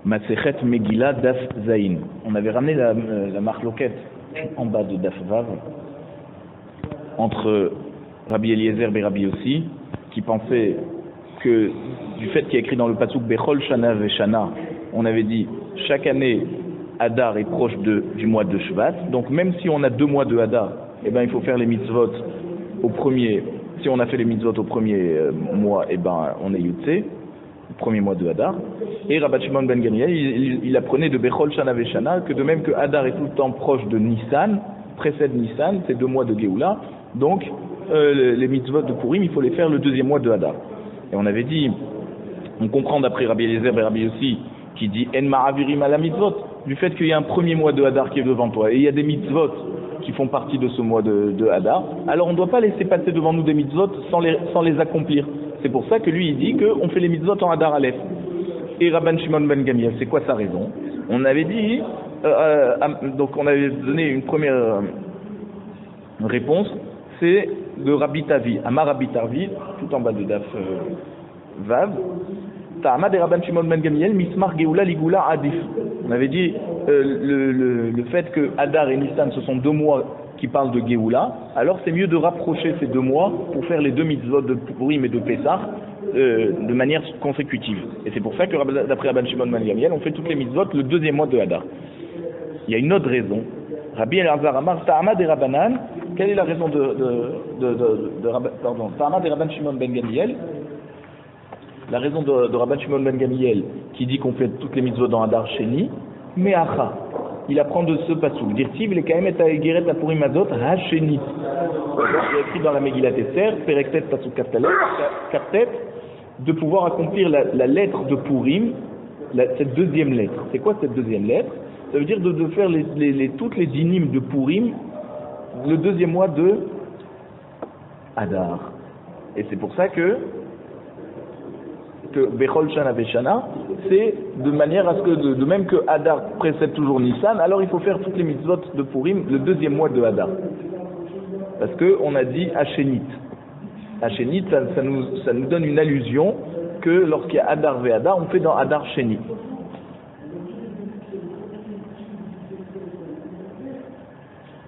Masechet Megillah Daf Zain. On avait ramené la marloquette en bas de Daf Vav entre Rabbi Eliezer et Rabbi Yossi, qui pensait que du fait qu'il y a écrit dans le pasuk Bechol Shana Veshana, on avait dit chaque année Hadar est proche du mois de Shvat, donc même si on a 2 mois de Hadar, eh ben il faut faire les mitzvot au premier. Si on a fait les mitzvot au premier mois, eh ben on est Yutse, le premier mois de Hadar. Et Rabbi Shimon ben Gamliel, il apprenait de Bechol Shana Veshana que de même que Hadar est tout le temps proche de Nissan, précède Nissan, c'est 2 mois de Géoula, donc les mitzvot de Purim, il faut les faire le 2e mois de Hadar. Et on avait dit, on comprend d'après Rabbi Eliezer et Rabbi Yossi, qui dit En ma'avirim ala mitzvot, du fait qu'il y a un premier mois de Hadar qui est devant toi, et il y a des mitzvot qui font partie de ce mois de Hadar, alors on ne doit pas laisser passer devant nous des mitzvot sans les accomplir. C'est pour ça que lui il dit qu'on fait les mitzvot en Hadar Aleph. Et Rabban Shimon ben Gamliel, c'est quoi sa raison? On avait dit, donc on avait donné une première réponse, c'est de Rabbi Tavi, Amar Rabbi Tavi, tout en bas de Daf Vav, Ta'amad et Rabban Shimon ben Gamliel, Mismar Geoula Ligula Adif. On avait dit le fait que Hadar et Nissan ce sont 2 mois qui parlent de Geoula, alors c'est mieux de rapprocher ces 2 mois pour faire les 2 mitzvot de Purim et de Pessah de manière consécutive. Et c'est pour ça que d'après Rabban Shimon ben Gamliel, on fait toutes les mitzvot le 2e mois de Hadar. Il y a une autre raison. Rabbi Elazar Amar Ta'amad et Rabbanan. Quelle est la raison Ta'amad et Rabban Shimon ben Gamliel? La raison de Rabban Shimon ben Gamliel qui dit qu'on fait toutes les mitzvot dans Hadar Sheni, Me'acha. Il apprend de ce pasuk. Dirtiv le kaem et ha'egeret ha'purim hazot ha'sheni. Il est écrit dans la Megillat Esther, Perektet pasuk Kaptet, de pouvoir accomplir la lettre de Purim, cette 2e lettre. C'est quoi cette 2e lettre? Ça veut dire de faire toutes les dynimes de Purim le 2e mois de Hadar. Et c'est pour ça que Bechol Shana Veshana, c'est de manière à ce que, de même que Hadar précède toujours Nissan, alors il faut faire toutes les mitzvot de Purim le 2e mois de Hadar. Parce qu'on a dit Hachénit. Hachénit, ça nous donne une allusion que lorsqu'il y a Hadar ve Hadar, on fait dans Hadar Sheni.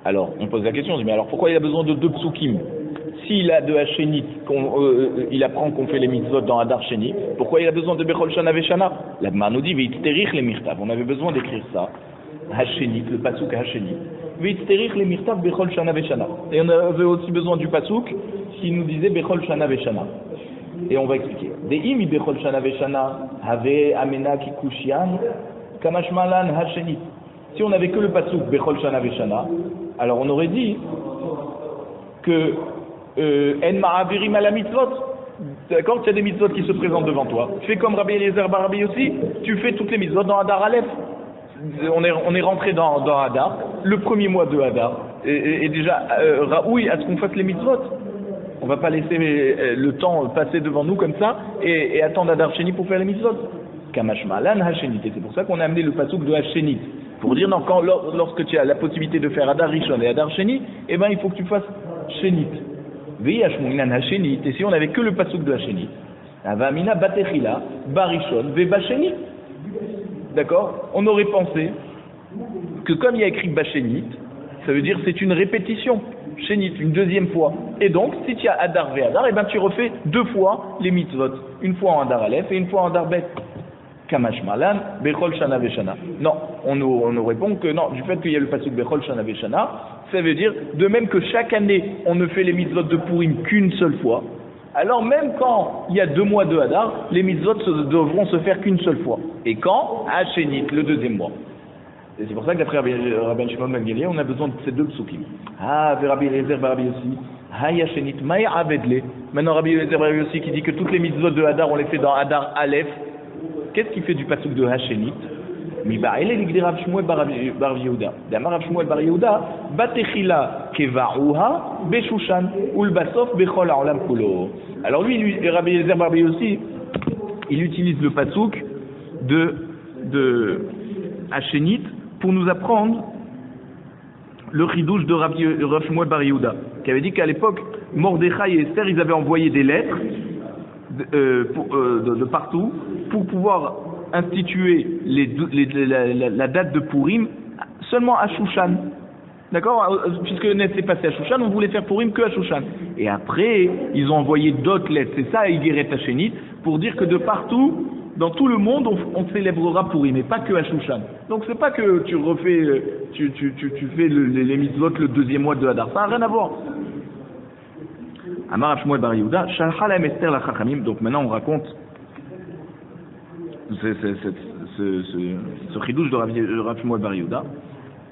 Alors, on pose la question, on dit, mais alors pourquoi il a besoin de 2 psukim? S'il a de Hachénit, il apprend qu'on fait les mitzvot dans Hadar Sheni, pourquoi il a besoin de Bechol Shana Veshana? La Gemara nous dit, V'yitzterich le mirtav. On avait besoin d'écrire ça, Hachénit, le pasuk Hachénit. V'yitzterich le mirtav Bechol Shana Veshana. Et on avait aussi besoin du pasuk qui nous disait Bechol Shana Veshana. Et on va expliquer. De'imi Bechol Shana Veshana, Have Amena Kikushian, Kamashmalan Hachénit. Si on n'avait que le pasuk Bechol Shana Veshana, alors on aurait dit que En ma'avirim ala mitzvot. D'accord, tu as des mitzvot qui se présentent devant toi. Tu fais comme Rabbi Eliezer bar Rabbi Yossi, tu fais toutes les mitzvot dans Hadar Aleph. On est rentré dans Hadar, le 1er mois de Hadar. Et déjà, Raoui, à ce qu'on fasse les mitzvot. On va pas laisser le temps passer devant nous comme ça et attendre Hadar Sheni pour faire les mitzvot. Kamash Malan Hachénit. Et c'est pour ça qu'on a amené le pasuk de Hachénit. Pour dire, non, lorsque tu as la possibilité de faire Hadar Rishon et Hadar Sheni, eh ben il faut que tu fasses Shenit. Et si on n'avait que le pasuk de Hachénit, Avamina Batechila, Barishon, Vebachénit. D'accord? On aurait pensé que comme il y a écrit Bachénit, ça veut dire c'est une répétition. Shénit, une 2e fois. Et donc, si tu as Hadar ve Hadar, eh ben tu refais 2 fois les mitzvot. Une fois en Hadar Aleph et une fois en Hadar Bet. Kamash Malan, Bechol Shana Veshana. Non, on nous répond que non, du fait qu'il y a le pasuk Bechol Shana Veshana, ça veut dire, de même que chaque année, on ne fait les mitzvot de Purim qu'une seule fois, alors même quand il y a 2 mois de Hadar, les mitzvot devront se faire qu'une seule fois. Et quand? Hachénit, le 2e mois. Et c'est pour ça que d'après Rabban Shimon ben Gamliel, on a besoin de ces 2 psukim. Ah, Rabbi Eliezer bar Rabbi Yossi, Hay Hachénit, Maï Avedle. Maintenant Rabbi Eliezer bar Rabbi Yossi qui dit que toutes les mitzvot de Hadar, on les fait dans Hadar Aleph. Qu'est-ce qui fait du pasuk de Hachénit? Miba'ele ligdi Rav Shmuel bar Yehuda. D'Amar Rav Shmuel bar Yehuda, Batechila keva'uha beshushan ulbasof bechol ha'olam kulo. Alors lui, Rabbi Eliezer bar Yossi, il utilise le pasuk de Hachénit pour nous apprendre le chidouche de Rav Shmuel bar Yehuda, qui avait dit qu'à l'époque, Mordechai et Esther, ils avaient envoyé des lettres de partout pour pouvoir institué la date de Purim seulement à Shushan. D'accord? Puisque le net s'est passé à Shushan, on voulait faire Purim que à Shushan. Et après, ils ont envoyé d'autres lettres, c'est ça, Igeret Hachénit, pour dire que de partout, dans tout le monde, on célébrera Purim, mais pas que à Shushan. Donc c'est pas que tu refais, tu fais les mitzvot le deuxième mois de Hadar, ça n'a rien à voir. Amar Shmuel bar Yehuda, Shalcha lahem Esther la Chachamim. Donc maintenant on raconte ce chidouche de Rav Shmuel bar Yehuda.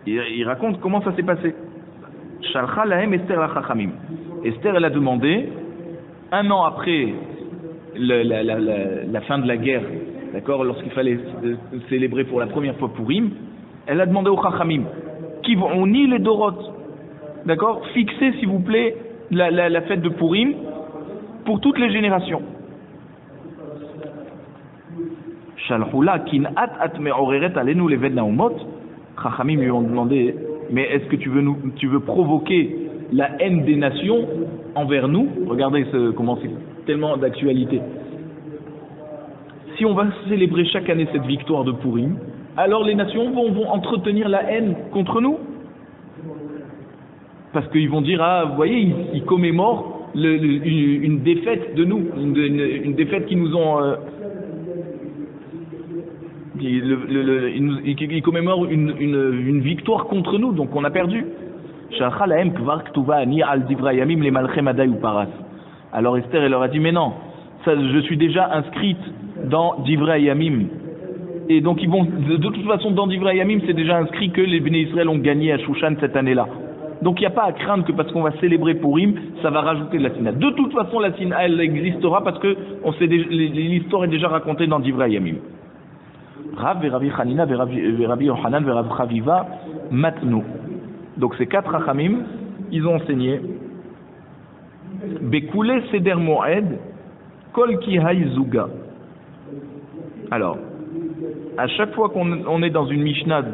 Il raconte comment ça s'est passé. Shalcha lahem Esther la Chachamim. Esther, elle a demandé, un an après la fin de la guerre, d'accord, lorsqu'il fallait célébrer pour la première fois Purim, elle a demandé aux Chachamim, qui vont ni les Dorot, d'accord, fixez s'il vous plaît la fête de Purim pour toutes les générations. Shalhula kin at me'oreret alenu leved naumot. Chachamim lui ont demandé, mais est-ce que tu veux provoquer la haine des nations envers nous? Regardez comment c'est tellement d'actualité. Si on va célébrer chaque année cette victoire de Purim, alors les nations vont entretenir la haine contre nous. Parce qu'ils vont dire, ah, vous voyez, ils commémorent une défaite de nous, une défaite qui nous ont... ils commémorent une victoire contre nous, donc on a perdu. Alors Esther, elle leur a dit, mais non, je suis déjà inscrite dans Divrei Yamim. Et donc ils vont, de toute façon, dans Divrei Yamim, c'est déjà inscrit que les Bnei Israël ont gagné à Shushan cette année-là. Donc il n'y a pas à craindre que parce qu'on va célébrer Purim, ça va rajouter de la Sina. De toute façon, la Sina, elle existera parce que l'histoire est déjà racontée dans Divrei Yamim. Rav Rabbi Hanina, Rabbi Yohanan, Rav Chaviva, Matnu. Donc ces quatre Chachamim, ils ont enseigné Bekule Seder Moed, Kol Ki Hay Zuga. Alors, à chaque fois qu'on est dans une Mishnah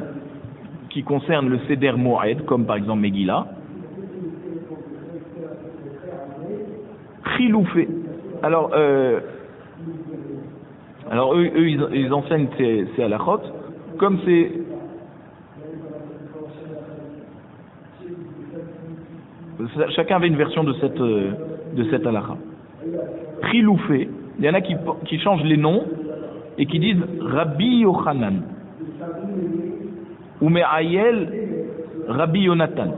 qui concerne le Seder Moed, comme par exemple Megillah, Chiloufé. Alors eux ils enseignent ces halachot, comme c'est chacun avait une version de cette halakha. Chiloufé, il y en a qui changent les noms et qui disent Rabbi Yochanan ou Me'ayel Rabbi Yonatan.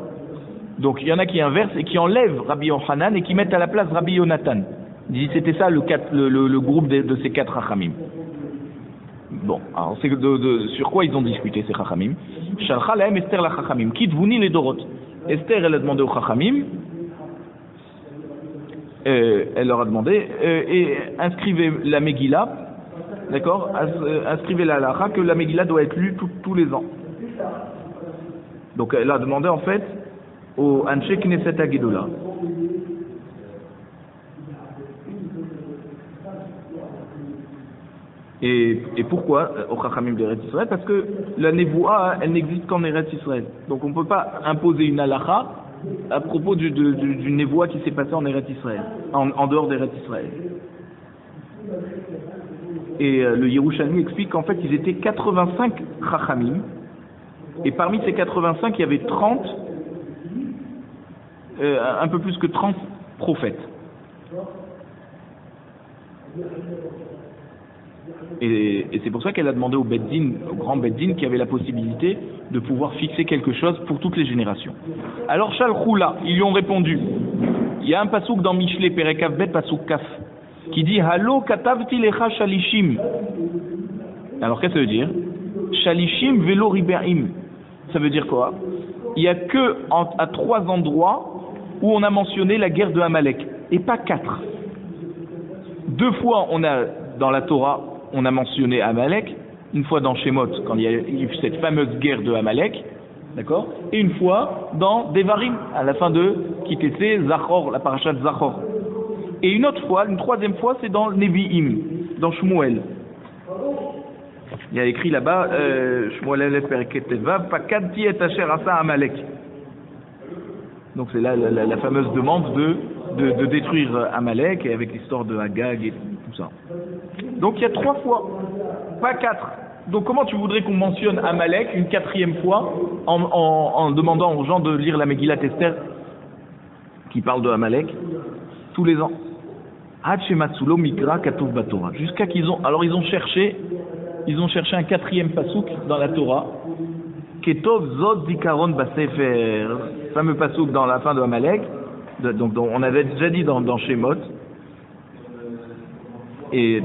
Donc il y en a qui inversent et qui enlèvent Rabbi Yochanan et qui mettent à la place Rabbi Yonatan. C'était ça le groupe de ces quatre Chachamim. Bon, alors c'est sur quoi ils ont discuté ces Chachamim. Shalcha lahem Esther la Chachamim, kitvuni les Dorot. Esther, elle a demandé aux Chachamim, elle leur a demandé, et inscrivez la Megillah, d'accord, inscrivez la halakha que la Megillah doit être lue tous les ans. Donc elle a demandé en fait au Anshe Knesset Hagedola. Et pourquoi au Chachamim d'Eretz Israël? Parce que la Nevoua, elle n'existe qu'en Eretz Israël. Donc on ne peut pas imposer une halakha à propos d'une Nevoua qui s'est passée en Eretz Israël, en dehors d'Eretz Israël. Et le Yerushalmi explique qu'en fait ils étaient 85 Chachamim, et parmi ces 85 il y avait 30, un peu plus que 30 prophètes. Et c'est pour ça qu'elle a demandé au Beddin, au grand Beddin, qui avait la possibilité de pouvoir fixer quelque chose pour toutes les générations. Alors Shalchoula, ils lui ont répondu. Il y a un pasouk dans Mishlei Perek Bet pasouk Kaf qui dit Halo katavti lecha shalishim. Alors qu'est-ce que ça veut dire? Shalishim velo ribeim. Ça veut dire quoi? Il y a que à 3 endroits où on a mentionné la guerre de Amalek et pas 4. 2 fois dans la Torah, on a mentionné Amalek, une fois dans Shemot, quand il y a eu cette fameuse guerre de Amalek, d'accord, et une fois dans Devarim, à la fin de Kitese, Zachor, la paracha de Zachor. Et une autre fois, une 3e fois, c'est dans Nevi'im, dans Shmuel. Il y a écrit là-bas, Shmuel Elef Pereket Vav, Pakadti et Asher Asa Amalek. Donc c'est là la fameuse demande de détruire Amalek, et avec l'histoire de Agag et tout ça. Donc il y a 3 fois. pas 4. Donc comment tu voudrais qu'on mentionne Amalek une 4e fois en demandant aux gens de lire la Megillat Esther qui parle de Amalek tous les ans? Jusqu'à qu'ils ont... Alors ils ont cherché un 4e pasouk dans la Torah. Ketov Zot Zikaron Basefer, fameux pasouk dans la fin de Amalek, donc on avait déjà dit dans Shemot, et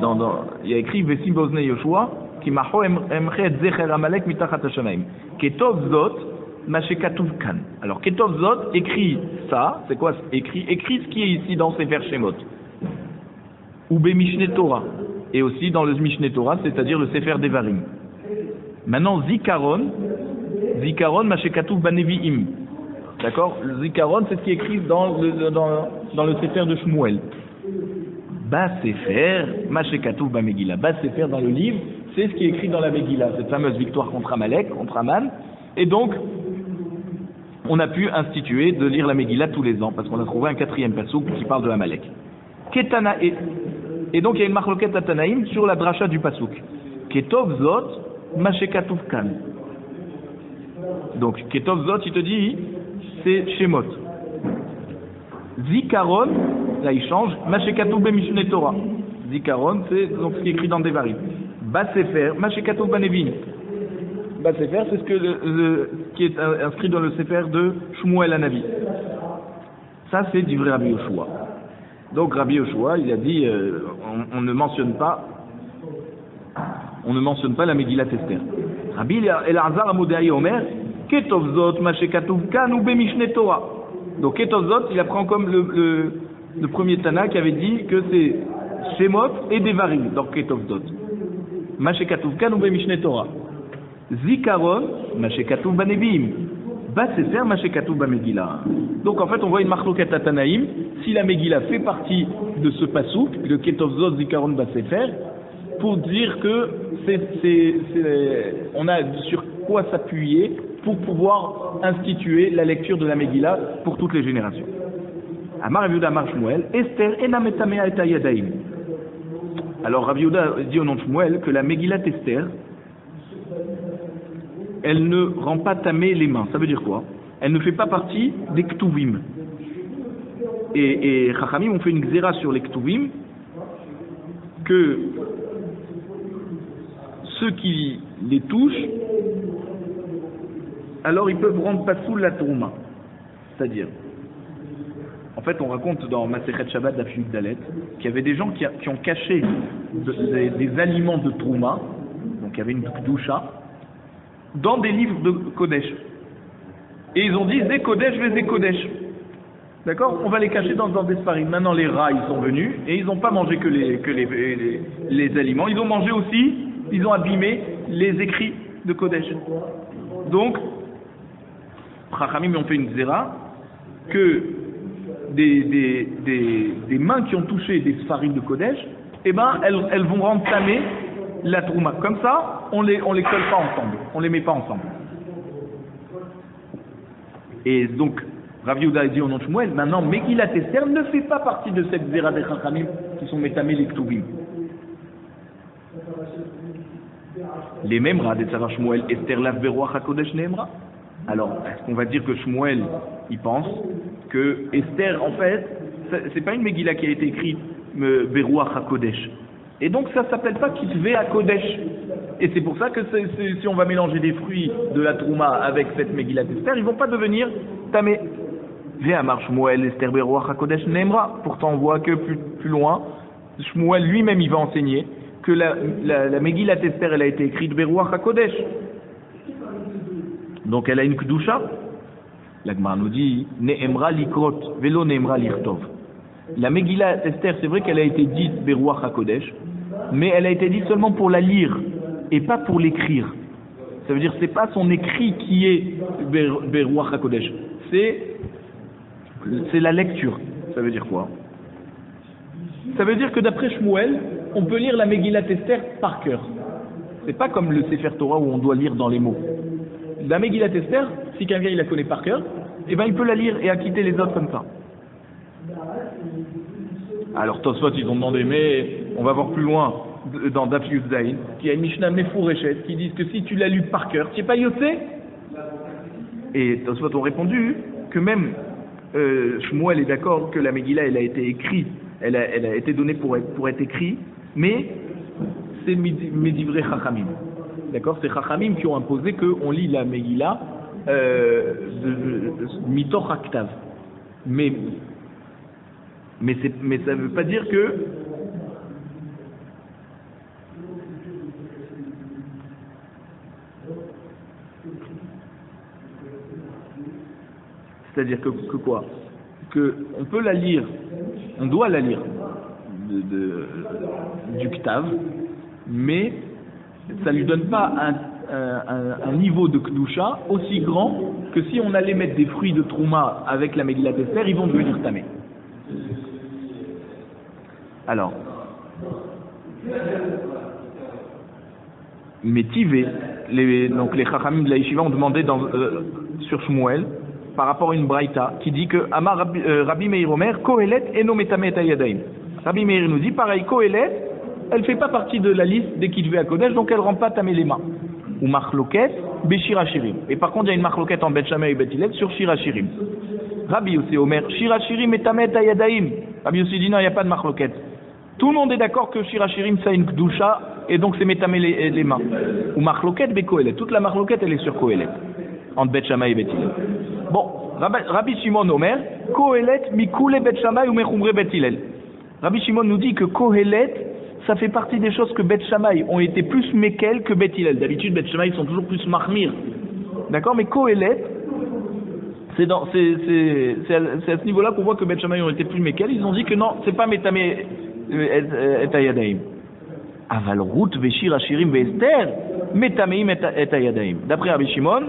il y a écrit Vesim Bozne Yoshua, qui maho emchet zecher Amalek mitachat hashamaim. Ketov Zot Mashekatuv Kan. Alors Ketov Zot écrit ça, c'est quoi écrit ce qui est ici dans Sefer Shemot, ou Be Mishneh Torah, et aussi dans le Mishneh Torah, c'est-à-dire le Sefer Devarim. Maintenant Zikaron Mashekatuv Baneviim. D'accord? Le Zikaron, c'est ce qui est écrit dans le Sefer de Shmuel. Bas Sefer Mashekatuv Bamegillah. Bas Sefer dans le livre, c'est ce qui est écrit dans la Megillah, cette fameuse victoire contre Amalek, contre Aman. Et donc, on a pu instituer de lire la Megillah tous les ans, parce qu'on a trouvé un 4e pasouk qui parle de Amalek. Ketana et donc il y a une marloquette à Tanaïm sur la dracha du pasouk. Ketov Zot Mashekatuv Kan. Donc, Ketov Zot, il te dit, c'est Shemot. Zikaron, là il change, Mashekatuv Bemishne Torah. Zikaron, c'est donc ce qui est écrit dans Devarim. Basefer, Mashekatuv Banevin. Basefer, c'est ce qui est inscrit dans le Sefer de Shmuel Hanavi. Ça, c'est du vrai Rabbi Yoshua. Donc, Rabbi Yoshua, il a dit, on ne mentionne pas la Megillat Esther. Rabbi Elazar Amodai Omer, Ketov Zot, Mashekatuv Kan ou Bemishne Torah. Donc Ketov Zot, il apprend comme le premier Tana qui avait dit que c'est Shemot et Devarim, donc Ketov Zot. Mashekatuv Kan ou Bemishne Torah. Zikaron, Mashekatuv Baneviim. Basefer, Mashekatuv Bamegillah. Donc en fait, on voit une marloquette à Tanaïm. Si la Megillah fait partie de ce pasouk, le Ketov Zot, Zikaron, Basefer, pour dire que on a sur quoi s'appuyer pour pouvoir instituer la lecture de la Megillah pour toutes les générations. Amar Rav Yehuda Amar Shmuel, Esther ena metamea et hayadaim. Alors Rav Yehuda dit au nom de Shmuel que la Megillat Esther, elle ne rend pas tamé les mains. Ça veut dire quoi? Elle ne fait pas partie des Ktuvim. Et Chachamim ont fait une xéra sur les Ktuvim que ceux qui les touchent, alors ils peuvent rendre pas sous la Trouma. C'est-à-dire, en fait, on raconte dans Masechet Shabbat d'Af Yud Dalet qu'il y avait des gens qui ont caché des aliments de Trouma, donc il y avait une Kdusha, dans des livres de Kodesh. Et ils ont dit Zé Kodesh, Zé Kodesh. D'accord? On va les cacher dans des sfarim. Maintenant, les rats, ils sont venus et ils n'ont pas mangé que les aliments. Ils ont mangé aussi, ils ont abîmé les écrits de Kodesh. Donc, Chachamim ont fait une zéra que des mains qui ont touché des sfarim de Kodesh, eh ben, elles vont rendre tamé la trouma. Comme ça, on les colle pas ensemble, on les met pas ensemble. Et donc, Rav Yehuda dit au nom de Shmuel, maintenant, Megillat Esther ne fait pas partie de cette zéra des Chachamim qui sont métamés les Ktuvim. Les mêmes rats des Tzara Shmuel, Esther lav beruach hakodesh neemra. Alors, est-ce qu'on va dire que Shmuel, il pense que Esther, en fait, c'est pas une Megillah qui a été écrite beruach hakodesh. Et donc, ça s'appelle pas kitve hakodesh. Et c'est pour ça que si on va mélanger des fruits de la Trouma avec cette Megillat Esther, ils vont pas devenir tamé. Ve'amar Shmuel Esther beruach hakodesh neemra. Pourtant, on voit que plus loin, Shmuel lui-même, il va enseigner que la Megillat Esther, elle a été écrite beruach hakodesh. Donc elle a une Kdusha. La Gemara nous dit Ne'emra likrot velo ne'emra lirtov. La Megillat Esther, c'est vrai qu'elle a été dite beruach hakodesh, mais elle a été dite seulement pour la lire et pas pour l'écrire. Ça veut dire c'est pas son écrit qui est beruach hakodesh, c'est la lecture. Ça veut dire quoi? Ça veut dire que d'après Shmuel, on peut lire la Megillat Esther par cœur. C'est pas comme le Sefer Torah où on doit lire dans les mots. La Megillat Esther, si quelqu'un il la connaît par cœur, eh ben il peut la lire et acquitter les autres comme ça. Alors Tosfot, ils ont demandé, mais on va voir plus loin. dans Daf Yud Zayin, qui a une Mishnah Mefureshet, qui disent que si tu l'as lu par cœur, tu n'es pas yotzé. Et Tosfot ont répondu que même Shmuel est d'accord que la Megillah, elle a été écrite, elle a été donnée pour être écrite, mais c'est Medivrei Chachamim. D'accord? C'est Chachamim qui ont imposé qu'on lit la Megillah Mitoch Haktav. Mais ça ne veut pas dire que c'est-à-dire que quoi? Que on peut la lire, on doit la lire du Ktav, mais ça ne lui donne pas un niveau de Kedusha aussi grand que si on allait mettre des fruits de Trouma avec la Megillat Esther, ils vont devenir tamés. Alors, mais Tivé, donc les Chachamim de la Yeshiva ont demandé sur Shmuel, par rapport à une braïta qui dit que Amar Rabbi Meir Omer, Kohelet eno metame et ayadaim. Rabbi Meir nous dit pareil, Kohelet, elle fait pas partie de la liste des Kitvei HaKodesh, donc elle rend pas tamé les mains. Ou Machloket, Beshir HaShirim. Et par contre, il y a une Machloket en Bet Shammai et Bet Hillel sur Shir HaShirim. Rabbi Yossi Omer, Shir HaShirim et tamé et ayadaim. Rabbi Yossi dit non, il n'y a pas de Machloket. Tout le monde est d'accord que Shir HaShirim ça a une Kedusha et donc c'est métamé les mains. Ou Machloket be Kohelet. Toute la Machloket elle est sur Kohelet. Entre Bet Shammai et Bet Hillel. Bon, Rabbi Shimon Omer, Kohelet mikule Bet Shammai ou mechumre Bet Hillel. Rabbi Shimon nous dit que Kohelet, ça fait partie des choses que Bet Shammai ont été plus mekel que Bet Hillel. D'habitude, Bet Shammai sont toujours plus mahmir. D'accord? Mais Kohelet, c'est à ce niveau-là qu'on voit que Bet Shammai ont été plus mekel. Ils ont dit que non, c'est pas metamé et ayadaim. Aval rout veshir ashirim veester metameim et ayadaim. D'après Rabbi Shimon,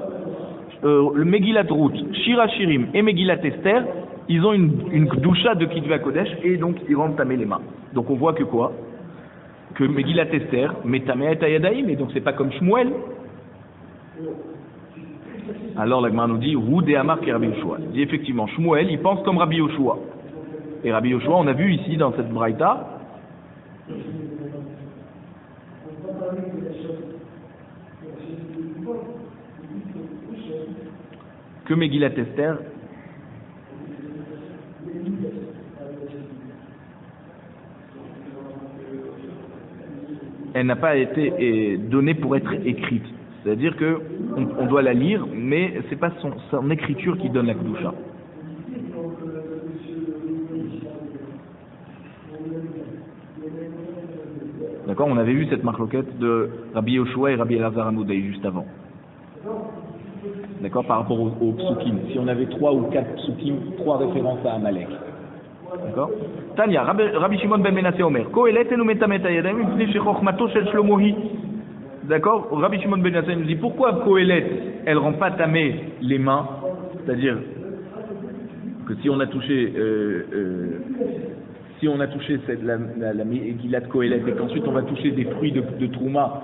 le Megillat Ruth, Shir HaShirim et Megillat Esther, ils ont une Kedusha de Kitvei HaKodesh et donc ils rendent tamé les mains. Donc on voit que quoi? Que Megillat Esther, Metamé et Ayadaim, et donc c'est pas comme Shmuel. Alors la Gemara nous dit, Roud et Amar qui Rabbi Yoshua. Il dit effectivement, Shmuel, il pense comme Rabbi Yoshua. Et Rabbi Yoshua, on a vu ici dans cette braïta, que Megillat Esther elle n'a pas été donnée pour être écrite. C'est-à-dire que on doit la lire, mais c'est pas son écriture qui donne la Kedusha. D'accord? On avait vu cette marloquette de Rabbi Yoshua et Rabbi Elazar Hamoudai juste avant. D'accord? Par rapport aux psukim. Si on avait 3 ou 4 psukim, 3 références à Amalek. D'accord? Tania, Rabbi Shimon ben Menasseh Omer, Kohelet enu metamet hayadayim mipnei shechochmato shel Shlomo hi. D'accord? Rabbi Shimon ben Menasseh nous dit pourquoi Kohelet, elle rend pas tamé les mains, c'est-à-dire que si on a touché la Megillat Kohelet et qu'ensuite on va toucher des fruits de Trouma,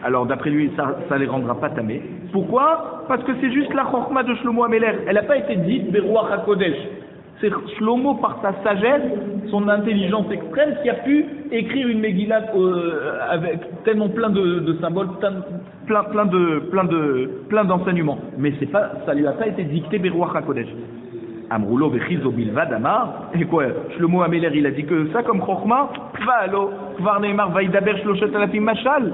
alors d'après lui ça les rendra pas tamés. Pourquoi? Parce que c'est juste la Chochma de Shlomo Ameler. Elle n'a pas été dite Beruach HaKodesh. C'est Shlomo par sa sagesse, son intelligence extrême, qui a pu écrire une Megillah avec tellement plein de symboles, plein d'enseignements. Mais ça lui a pas été dicté Beruach HaKodesh. Amroulo vechizo bilvad amar. Et quoi? Shlomo Ameler, il a dit que ça comme Chochma. Va'alo kvar neimar va'idaber shloshet alafim mashal.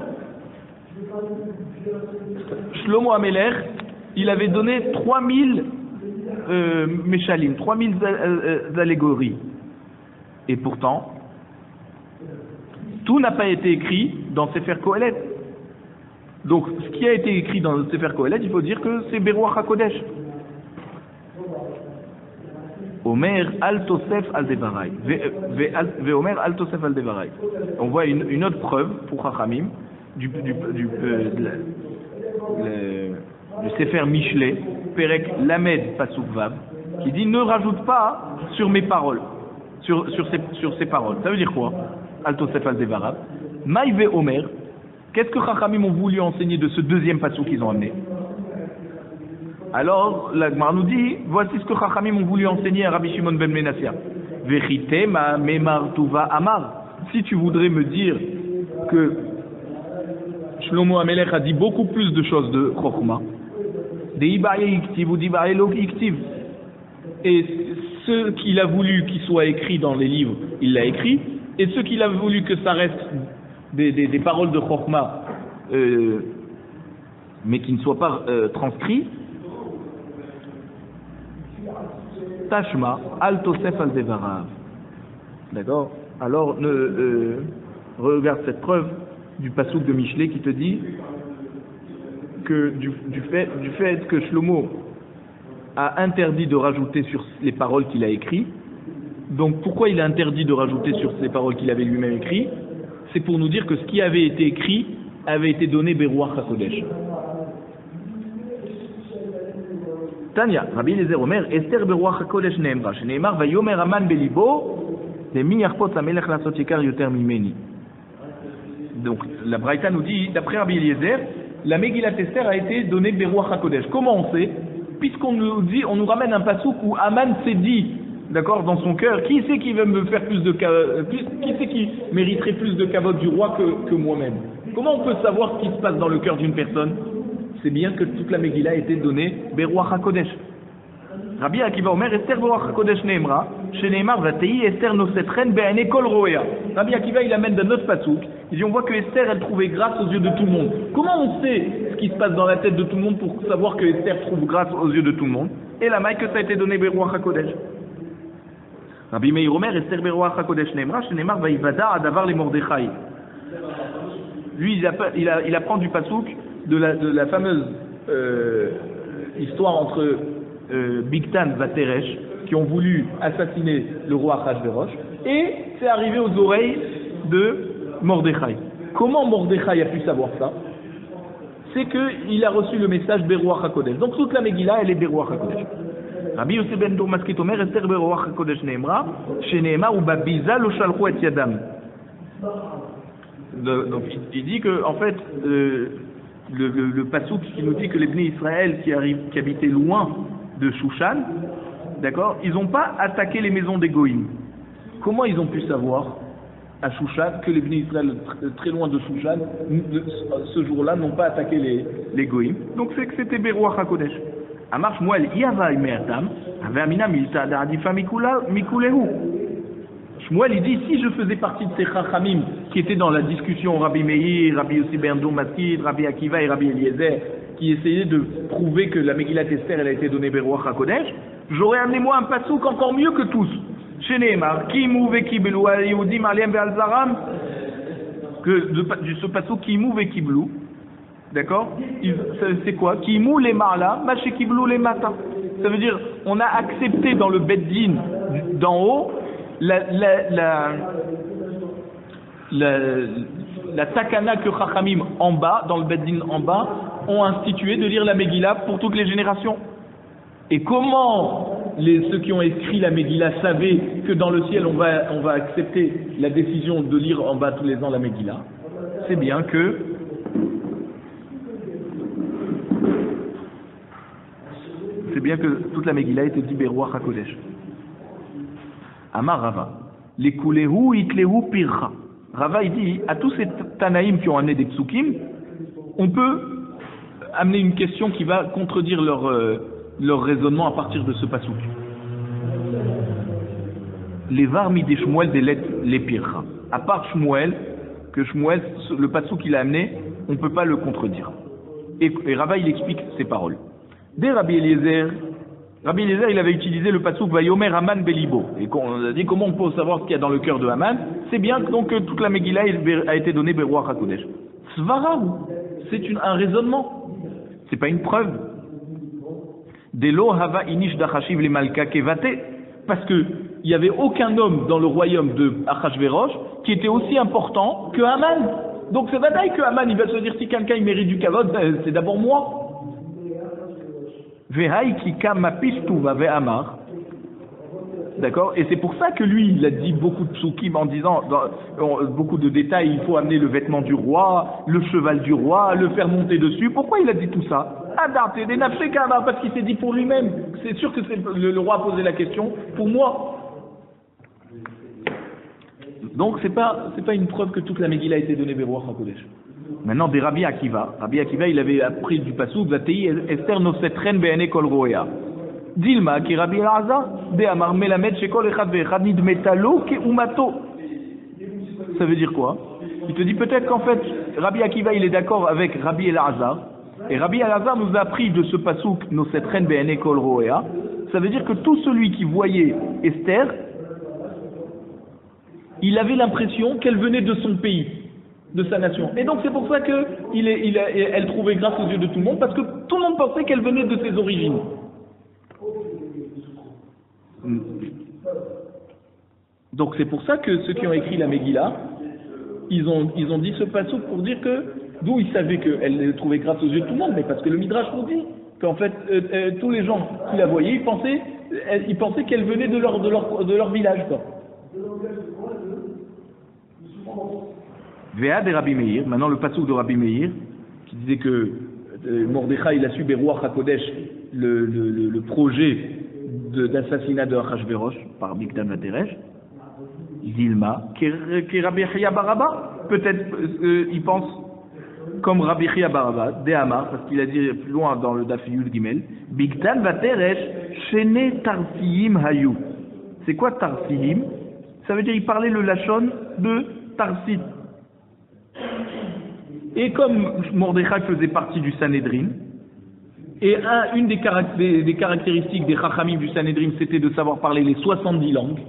Shlomo Ameler, il avait donné 3000 Meshalim, 3000 allégories. Et pourtant, tout n'a pas été écrit dans Sefer Kohelet. Donc, ce qui a été écrit dans Sefer Kohelet, il faut dire que c'est Beruach HaKodesh. Omer al tosef al devarai. Omer al tosef al devarai. On voit une autre preuve pour Chachamim du Sefer Mishlei, Perek Lamed Pasuk Vav, qui dit ne rajoute pas sur mes paroles, sur ces paroles. Ça veut dire quoi? Al tosef al devarai. Maïve Omer. Qu'est-ce que Chachamim ont voulu enseigner de ce deuxième pasuk qu'ils ont amené? Alors, la Gemara nous dit, voici ce que Chachamim ont voulu enseigner à Rabbi Shimon ben Menasseh. Vechite ma memar tuva amar. si tu voudrais me dire que Shlomo Amelech a dit beaucoup plus de choses de Chokhmah, et ce qu'il a voulu qu'il soit écrit dans les livres, il l'a écrit, et ce qu'il a voulu que ça reste des paroles de Chokhmah, mais qui ne soient pas transcrits, Tashma, al tosef al devarav. D'accord? Alors, regarde cette preuve du passouk de Michelet qui te dit que du fait que Shlomo a interdit de rajouter sur les paroles qu'il a écrites. Donc pourquoi il a interdit de rajouter sur ces paroles qu'il avait lui-même écrites? C'est pour nous dire que ce qui avait été écrit avait été donné Beruach HaKodesh. Tanya, Rabbi Eliezer Omer, Esther Beruach HaKodesh Neemra, Sheneemar Vayomer Aman Belibo, Demi Yarpot Amelech Lasot Yekar Yoter Mimeni. Donc la Braïta nous dit, d'après Rabbi Eliezer, la Megillat Esther a été donnée Beruach HaKodesh. Comment on sait? Puisqu'on nous dit, on nous ramène un passouk où Aman s'est dit, d'accord, dans son cœur, qui c'est qui va me faire qui c'est qui mériterait plus de kavod du roi que moi-même? Comment on peut savoir ce qui se passe dans le cœur d'une personne? C'est bien que toute la Megillah a été donnée Beruach HaKodesh. Rabbi Akiva Omer, Esther Beruach HaKodesh Neemra, Sheneemar Vatei Esther Nosetren Be'ane Kol Roea. Rabbi Akiva il amène d'un autre passouk. Il dit on voit que Esther elle trouvait grâce aux yeux de tout le monde. Comment on sait ce qui se passe dans la tête de tout le monde pour savoir que Esther trouve grâce aux yeux de tout le monde? Et la maille que ça a été donné Beruach HaKodesh. Rabbi Meir Omer, Esther Beruach HaKodesh Neemra, Sheneemar Vaivada Adavar le Mordechai. Lui il apprend du passouk de la fameuse histoire entre Bigtan et Teresh qui ont voulu assassiner le roi Achashverosh, et c'est arrivé aux oreilles de Mordechai. Comment Mordechai a pu savoir ça? C'est qu'il a reçu le message Beruach HaKodesh. Donc toute la Megillah elle est Beruach HaKodesh. Rabbi Yosef ben Domaskit Omer, Esther Beruach HaKodesh Neemra, Sheneema ou Babiza lo shalchu et yadam. Donc il dit que en fait le passouk qui nous dit que les Bnei Israël qui habitaient loin de Shushan, d'accord, ils n'ont pas attaqué les maisons des Goïm. Comment ils ont pu savoir à Shushan que les Bnei Israël très loin de Shushan ce jour-là n'ont pas attaqué les Goïm? Donc c'est que c'était Beruach HaKodesh. Amar Shmuel Yava Imertam Ave Amina Milta Da'adifa Mikulehu. Shmuel il dit si je faisais partie de ces Chachamim qui étaient dans la discussion Rabbi Meir, Rabbi Yossi ben Domaskid, Rabbi Akiva et Rabbi Eliezer qui essayaient de prouver que la Megillat Esther elle a été donnée Beruach HaKodesh, j'aurais amené moi un passouk encore mieux que tous. Chez Nehemar, Kimu ve'kiblu al Yehudim aliem ve'al zaram, que ce passouk Kimu ve'kiblu, d'accord, c'est quoi? Kimu les marla, maché kiblu les mata. Ça veut dire on a accepté dans le Beddin d'en haut la takana que Chachamim en bas, dans le Beddin en bas, ont institué de lire la Megillah pour toutes les générations. Et comment ceux qui ont écrit la Megillah savaient que dans le ciel on va accepter la décision de lire en bas tous les ans la Megillah? C'est bien que toute la Megillah était dit Beruach HaKodesh. Amar Rava, les kulehu itlehu pircha. Rava il dit à tous ces Tanaïm qui ont amené des psukim, on peut amener une question qui va contredire leur raisonnement à partir de ce passouk. Les varmi des Shmuel des lettres les pircha. À part Shmuel, le passouk qu'il a amené, on ne peut pas le contredire. Et Rava il explique ces paroles. Dès Rabbi Eliezer, il avait utilisé le passouk Vayomer Aman Belibo. Et on a dit comment on peut savoir ce qu'il y a dans le cœur de Haman. C'est bien donc que toute la Megillah a été donnée Beruach HaKodesh. Svarahu, c'est un raisonnement. C'est pas une preuve. Delo Hava Inish Dachashiv le Malka Kevate. Parce que il n'y avait aucun homme dans le royaume de Achashverosh qui était aussi important que Haman. Donc c'est bataille que Haman il va se dire si quelqu'un il mérite du kavod, c'est d'abord moi. D'accord? Et c'est pour ça que lui, il a dit beaucoup de psukim en disant, beaucoup de détails, il faut amener le vêtement du roi, le cheval du roi, le faire monter dessus. Pourquoi il a dit tout ça? Parce qu'il s'est dit pour lui-même. C'est sûr que le roi a posé la question pour moi. Donc c'est pas une preuve que toute la Megillah a été donnée Beruach HaKodesh. Maintenant, des Rabbi Akiva, il avait appris du pasuk Vatei Esther nosetren be'ene kol roea. Dilma ki Rabbi Elazar de Amar melamed shekol echad ve'echad nidmetalo keumato. Ça veut dire quoi? Il te dit peut-être qu'en fait Rabbi Akiva il est d'accord avec Rabbi Elazar et Rabbi Elazar nous a appris de ce pasuk nosetren be'ene kol roea. Ça veut dire que tout celui qui voyait Esther, il avait l'impression qu'elle venait de son pays, de sa nation. Et donc c'est pour ça qu'elle trouvait grâce aux yeux de tout le monde, parce que tout le monde pensait qu'elle venait de ses origines. Donc c'est pour ça que ceux qui ont écrit la Megillah, ils ont dit ce passouk pour dire que, d'où ils savaient qu'elle le trouvait grâce aux yeux de tout le monde, mais parce que le Midrash nous dit qu'en fait tous les gens qui la voyaient, ils pensaient qu'elle venait de leur village, quoi. Véa de Rabbi Meir, maintenant le passouk de Rabbi Meir, qui disait que Mordechai il a su Beruach HaKodesh, le projet d'assassinat de Achashverosh par Bigdan Vateresh, Dilma, qui Rabbi Chia Baraba, peut-être il pense comme Rabbi Chia Baraba, Dehamar, parce qu'il a dit plus loin dans le Daf Yud Gimel, Bigdan Vateresh, Shene Tarsiyim Hayu. C'est quoi Tarsiyim? Ça veut dire il parlait le Lachon de Tarsit. Et comme Mordechai faisait partie du Sanhedrin, et une des caractéristiques des Chachamim du Sanhedrin, c'était de savoir parler les 70 langues.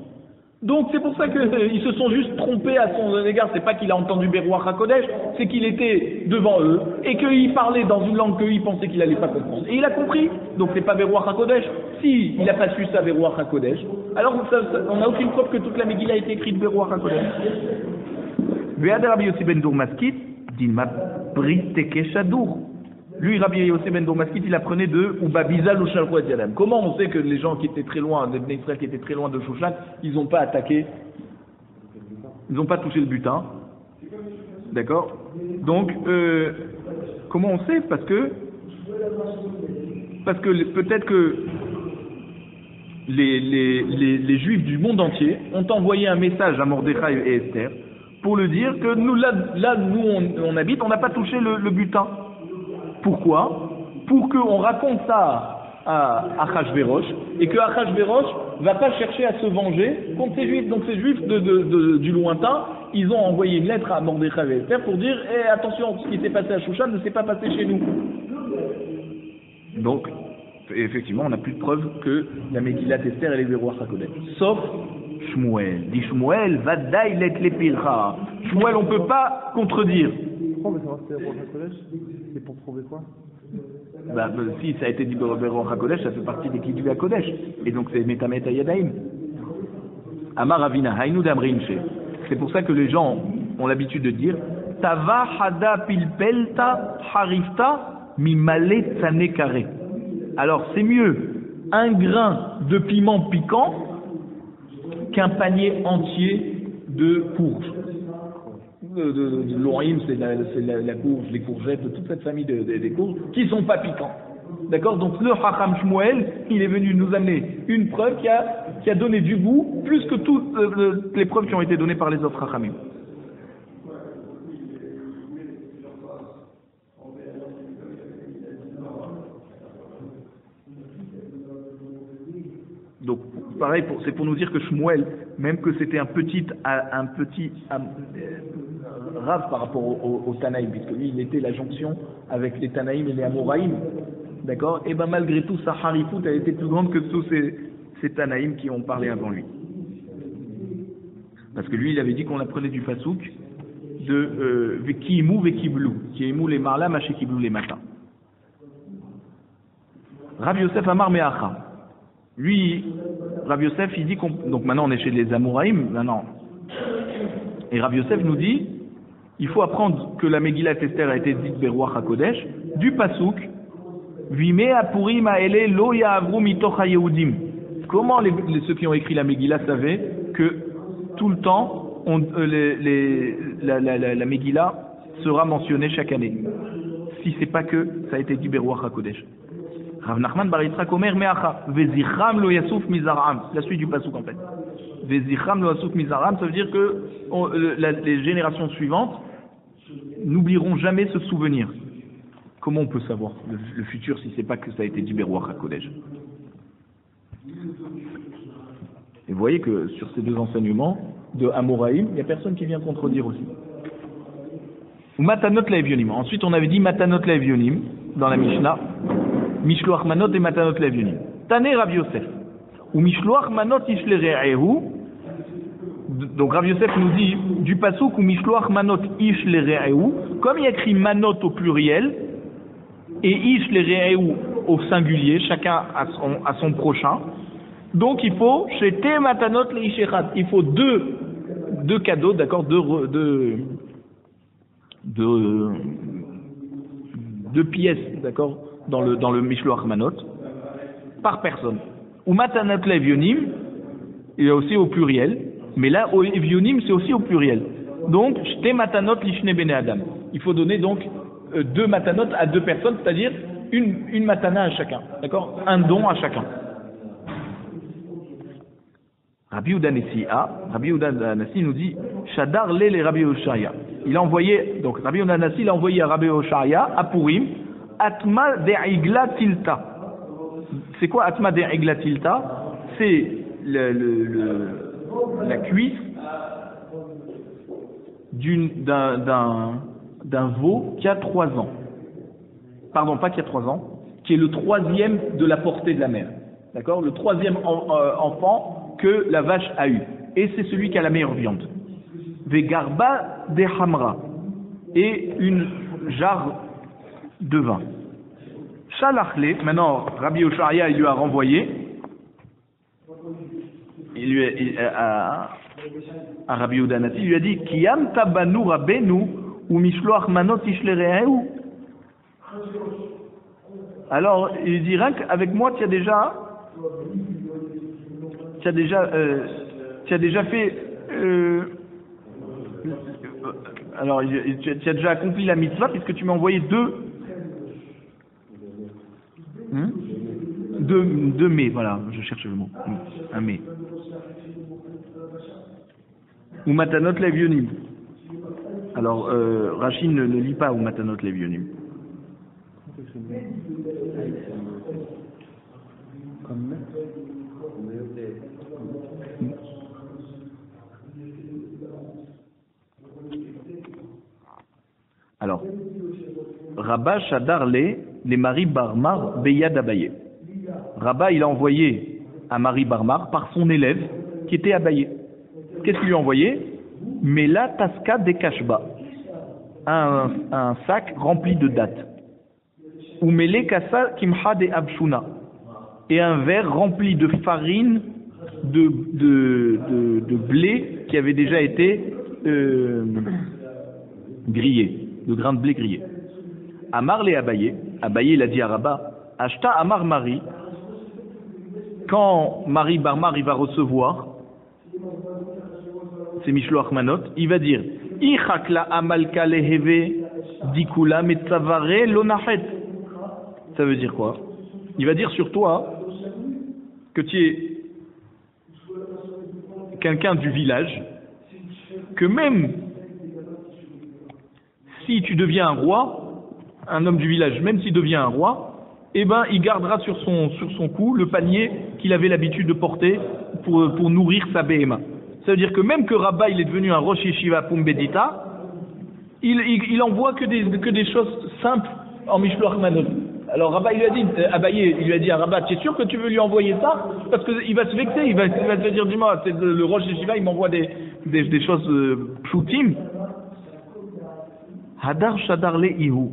Donc c'est pour ça qu'ils se sont juste trompés à son égard. C'est pas qu'il a entendu Beruach HaKodesh, c'est qu'il était devant eux et qu'il parlait dans une langue qu'eux ils pensaient qu'il allait pas comprendre. Et il a compris. Donc c'est pas Beruach HaKodesh. Si il a pas su ça Beruach HaKodesh, alors on n'a aucune preuve que toute la Megillah a été écrite Beruach HaKodesh. Ve'ad Rabbi Yossi ben Dourmaskit, Dilma Brit Tekeshadour. Lui, Rabbi Yossi ben Dourmaskit, il apprenait de Ubabizal ou Shalchou et Yadam. Comment on sait que les gens qui étaient très loin, les Bnei Israël qui étaient très loin de Shushan, ils n'ont pas attaqué, ils n'ont pas touché le butin? D'accord? Donc, comment on sait? Parce que peut-être que les Juifs du monde entier ont envoyé un message à Mordechai et Esther pour le dire que nous, on habite, on n'a pas touché le butin. Pourquoi? Pour qu'on raconte ça à Achashverosh et que Achashverosh va pas chercher à se venger contre ces Juifs. Donc ces Juifs du lointain, ils ont envoyé une lettre à Mordechai et Esther pour dire attention, ce qui s'est passé à Shushan ne s'est pas passé chez nous. Donc, effectivement, on n'a plus de preuves que la Megillat Esther et les Beruach HaKodesh. Sauf Shmuel. Dit Shmuel, Vadaï let lepircha. Shmuel, on ne peut pas contredire. Pourquoi on veut savoir si c'est Beruach HaKodesh? C'est pour prouver quoi? Si ça a été dit Beruach HaKodesh, ça fait partie des Kiddush HaKodesh. Et donc c'est Metamet Hayadaim. Amar Avina, Hainu Damrinche. C'est pour ça que les gens ont l'habitude de dire Tava Hada Pilpelta Harifta Mimale Tsanekare. Alors c'est mieux un grain de piment piquant qu'un panier entier de courges. De l'orim, c'est la courge, les courgettes, toute cette famille des courges qui ne sont pas piquants. D'accord? Donc le Chacham Shmuel, il est venu nous amener une preuve qui a donné du goût, plus que toutes les preuves qui ont été données par les autres Chachamim. Donc, pareil, c'est pour nous dire que Shmuel, même que c'était un petit Rav par rapport au Tanaïm, puisque lui, il était la jonction avec les Tanaïm et les Amoraïm, d'accord? Et ben malgré tout, sa harifout a été plus grande que tous ces Tanaïm qui ont parlé avant lui. Parce que lui, il avait dit qu'on apprenait du Pasouk de Vekiimu Vekiblu, Kiimu les Marla, Machekiblu les matins. Rav Yosef Amar Meacha. Lui, Rav Yosef, il dit donc maintenant on est chez les Amoraïm, maintenant. Et Rav Yosef nous dit, il faut apprendre que la Megillat Esther a été dite Beruach HaKodesh, du Pasouk, Vime Apurim Aele Lo Ya'avru Mitoch HaYehudim. Comment ceux qui ont écrit la Megillah savaient que tout le temps, la Megillah sera mentionnée chaque année, si c'est pas que ça a été dit Beruach HaKodesh. Rav Nachman bar Yitzchak Omer Meacha Vezichram lo yasuf mizar'am. La suite du pasuk en fait. Vezichram lo asuk mizaram, ça veut dire que les générations suivantes n'oublieront jamais ce souvenir. Comment on peut savoir le futur si c'est pas que ça a été dit Berouach HaKodesh? Et vous voyez que sur ces deux enseignements de Amoraïm, il n'y a personne qui vient contredire aussi. Ou Matanot Laevionim. Ensuite, on avait dit Matanot Laevionim dans la Mishnah. Mishloach Manot et Matanot Laevionim. Tane Rav Yosef. Ou Mishloach Manot Ishlere'ehu. Donc Rav Yosef nous dit du pasuk ou Mishloach Manot Ishlere'ehu. Comme il y a écrit Manot au pluriel et Ishlere'ehu au singulier, chacun à son prochain. Donc il faut chez Te Matanot Leishechat. Il faut deux cadeaux, d'accord, deux pièces, d'accord, dans le Mishloach Manot, par personne. Ou Matanot Levionim, il y a aussi au pluriel, mais là, au Evionim, c'est aussi au pluriel. Donc, Shte Matanot Lishne Bene Adam. Il faut donner donc deux Matanot à deux personnes, c'est-à-dire une Matana à chacun, d'accord, un don à chacun. Rabbi Yehuda Nassi nous dit Shadar le Rabbi Oshaya. Il a envoyé, donc Rabbi Yehuda Nassi l'a envoyé à Rabbi Oshaya à Purim, Atma de'igla tilta. C'est quoi Atma de'igla tilta? C'est la cuisse d'un veau qui a 3 ans. Pardon, pas qui a 3 ans, qui est le 3e de la portée de la mère. D'accord? Le 3e enfant que la vache a eu. Et c'est celui qui a la meilleure viande. Vegarba de hamra. Et une jarre de vin. Shalachle, maintenant Rabbi Oshaya il lui a renvoyé. À Rabbi Yehuda Nassi, il lui a dit Kiyam tabanu rabenu ou mishloach manot ishlerehu. Alors il dit rien qu'avec moi tu as déjà fait alors tu as déjà accompli la mitzvah puisque tu m'as envoyé deux mets, voilà, je cherche le mot, un mets. Ou Matanot Levionim. Alors Rachid ne lit pas ou Matanot Levionim. Alors, Rabba Shadar les Marie Barmar Beyad Abaye. Rabba, il a envoyé à Marie Barmar par son élève qui était Abaye. Qu'est-ce qu'il lui a envoyé? Mela Taska de Kashba. Un sac rempli de dattes. Ou Mele Kasa Kimha de Abshuna. Et un verre rempli de farine de blé qui avait déjà été grillé, de grains de blé grillés. Amar les Abaye, Abaye il a dit à Rabba, Ashta Amar Marie, quand Marie Barmar il va recevoir ses Mishloach Manot, il va dire Ichakla Amalka Leheve Dikula Metzavare Lonachet. Ça veut dire quoi? Il va dire sur toi que tu es quelqu'un du village, que même si tu deviens un roi, un homme du village, même s'il devient un roi, eh ben, il gardera sur son cou le panier qu'il avait l'habitude de porter pour nourrir sa béhéma. Ça veut dire que même que Rabba il est devenu un Rosh Yeshiva Pumbedita, il envoie que des choses simples en Mishloach Manot. Alors Rabba il lui a dit, Abaye il lui a dit à Rabba, tu es sûr que tu veux lui envoyer ça? Parce qu'il va se vexer, il va se dire, dis-moi, c'est le Rosh Yeshiva, il m'envoie des choses pshutim. Hadar Shadar le Ihu.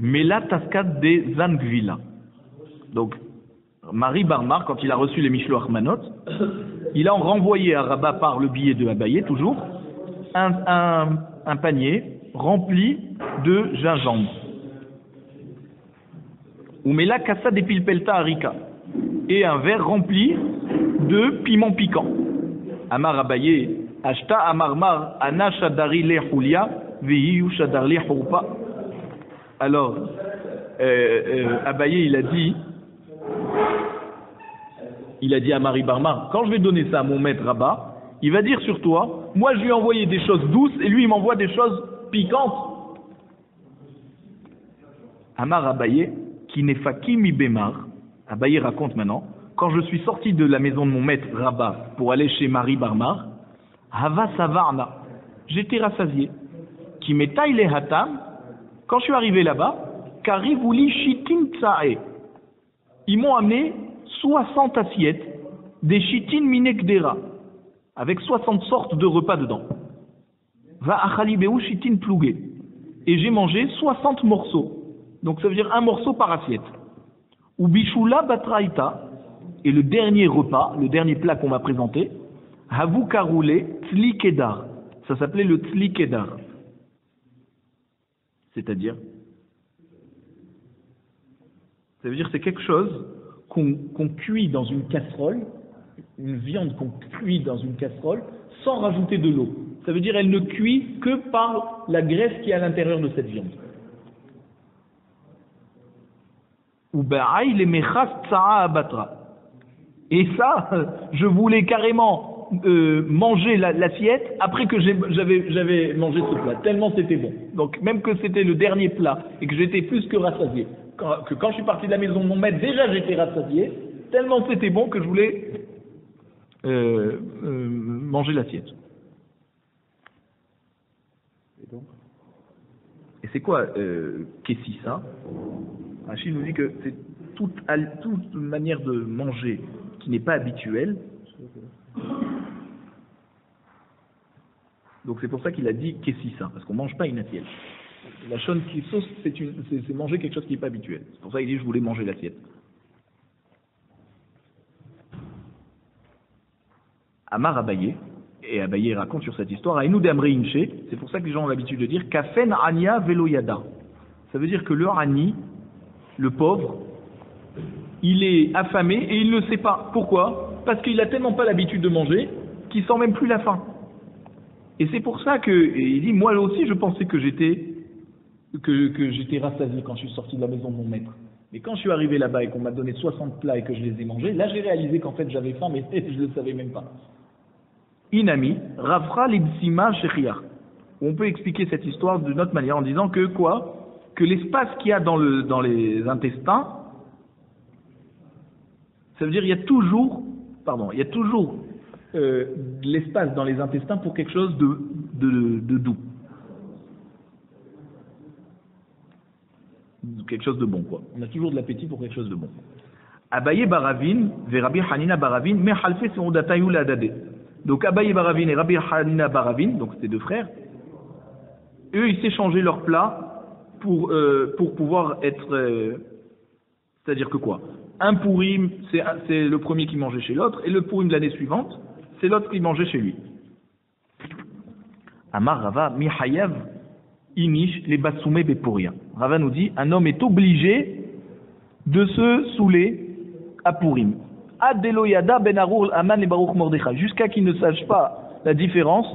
Mela Taskat de Zangvila. Donc, Marie Barmar, quand il a reçu les Mishloach Manot, il a renvoyé à Rabba par le billet de Abaye, toujours, un panier rempli de gingembre. Ou Mela Kassa de Pilpelta Arika. Et un verre rempli de piment piquant. Amar Abaye, Ashta Amarmar, Ana Shadari le Hulia, Vehiyu Shadar le Hurpa. Alors, Abaye, il a dit, il a dit à Marie Barmar, quand je vais donner ça à mon maître Rabba, il va dire sur toi, moi je lui ai envoyé des choses douces et lui il m'envoie des choses piquantes. Amar Abaye, qui n'est fakimi Bemar, Abaye raconte maintenant, quand je suis sorti de la maison de mon maître Rabba pour aller chez Marie Barmar, Hava Savarna, j'étais rassasié. Qui m'étaille les hatam, quand je suis arrivé là-bas, Karivouli Shitin Tsae, ils m'ont amené 60 assiettes, des Shitin Minekdera, avec 60 sortes de repas dedans. Va Achalibeu Shitin Plougé, et j'ai mangé 60 morceaux, donc ça veut dire un morceau par assiette. Ou Bishula Batraïta, et le dernier repas, le dernier plat qu'on m'a présenté, Havu Karoulé Tzli Kedar, ça s'appelait le Tzli Kedar. C'est-à-dire, ça veut dire c'est quelque chose qu'on cuit dans une casserole, une viande qu'on cuit dans une casserole sans rajouter de l'eau. Ça veut dire elle ne cuit que par la graisse qui est à l'intérieur de cette viande. Ou ba'ay les mechas tsa'a abatra. Et ça, je voulais carrément manger l'assiette après que j'avais mangé ce plat, tellement c'était bon. Donc même que c'était le dernier plat et que j'étais plus que rassasié, quand je suis parti de la maison de mon maître, déjà j'étais rassasié, tellement c'était bon que je voulais manger l'assiette. Et c'est quoi Kessi ça? Rachid nous dit que c'est toute manière de manger qui n'est pas habituelle. Donc c'est pour ça qu'il a dit Kessi ça, parce qu'on ne mange pas une assiette. La shon kissos, c'est manger quelque chose qui n'est pas habituel. C'est pour ça qu'il dit je voulais manger l'assiette. Amar Abaye, et Abaye raconte sur cette histoire, Aïnou d'Amre Inche, c'est pour ça que les gens ont l'habitude de dire Kafen Ania Veloyada. Ça veut dire que le Ani, le pauvre, il est affamé et il ne sait pas. Pourquoi? Parce qu'il n'a tellement pas l'habitude de manger qu'il sent même plus la faim. Et c'est pour ça qu'il dit, moi aussi je pensais que j'étais rassasié quand je suis sorti de la maison de mon maître. Mais quand je suis arrivé là-bas et qu'on m'a donné 60 plats et que je les ai mangés, là j'ai réalisé qu'en fait j'avais faim, mais je ne le savais même pas. Inami, Rafra Libsima Shechia. On peut expliquer cette histoire d'une autre manière en disant que quoi? Que l'espace qu'il y a dans les intestins, ça veut dire il y a toujours de l'espace dans les intestins pour quelque chose de doux. Quelque chose de bon, quoi. On a toujours de l'appétit pour quelque chose de bon. Abaye Baravin, ve Rabbi Hanina Baravin, me halfe seudatayu ladade. Donc Abaye Baravin et Rabbi Hanina Baravin, donc c'était deux frères, eux ils s'échangeaient leurs plats pour pouvoir être... c'est-à-dire que quoi? Un pourim, c'est le premier qui mangeait chez l'autre, et le pourim de l'année suivante, c'est l'autre qui mangeait chez lui. Amar Rava, Mihayav, Inish, les Batsoumé Beporia. Rava nous dit, un homme est obligé de se saouler à Pourim. Adeloyada ben Arur Aman et Baruch Mordechai. Jusqu'à qu'il ne sache pas la différence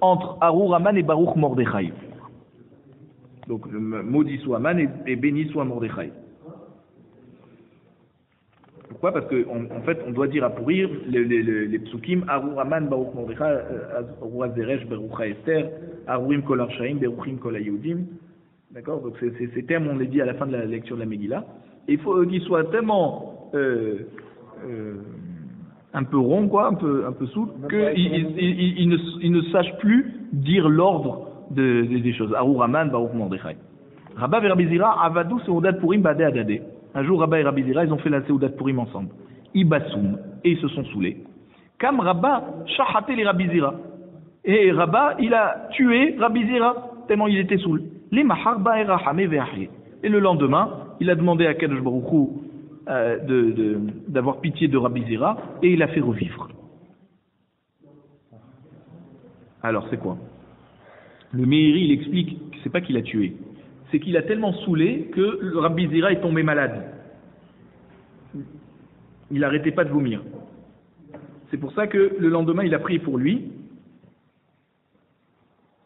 entre Arur Aman et Baruch Mordechai. Donc, maudit soit Aman et béni soit Mordechai. Pourquoi? Parce qu'en fait, on doit dire à Pourim les psukim Arur Aman, Baruch Mordechai, Arur Azeresh, Baruch Esther, Arurim Kol Arshaim, Beruchim Kol Yehudim. D'accord? Donc, ces termes, on les dit à la fin de la lecture de la Megillah. Et il faut qu'ils soient tellement un peu ronds, quoi, un peu souples, qu'ils ne sachent plus dire l'ordre des choses. Arur Aman, Baruch Mordechai. Rabba et Rabbi Zira, Avadou, Seudat Pourim, Badé Adadé. Un jour, Rabba et Rabbi Zira, ils ont fait la Seudat Pourim ensemble. Ibassoum, et ils se sont saoulés. Kam Rabba, Shahaté les Rabbi Zira. Et Rabba, il a tué Rabbi Zira, tellement il était saoul. Les Maharba et Rahame Ve'ahye. Et le lendemain, il a demandé à Kadosh Baruch Hu d'avoir pitié de Rabbi Zira, et il a fait revivre. Alors, c'est quoi? Le Meiri, il explique que c'est pas qu'il a tué. C'est qu'il a tellement saoulé que le Rabbi Zira est tombé malade. Il n'arrêtait pas de vomir. C'est pour ça que le lendemain, il a prié pour lui.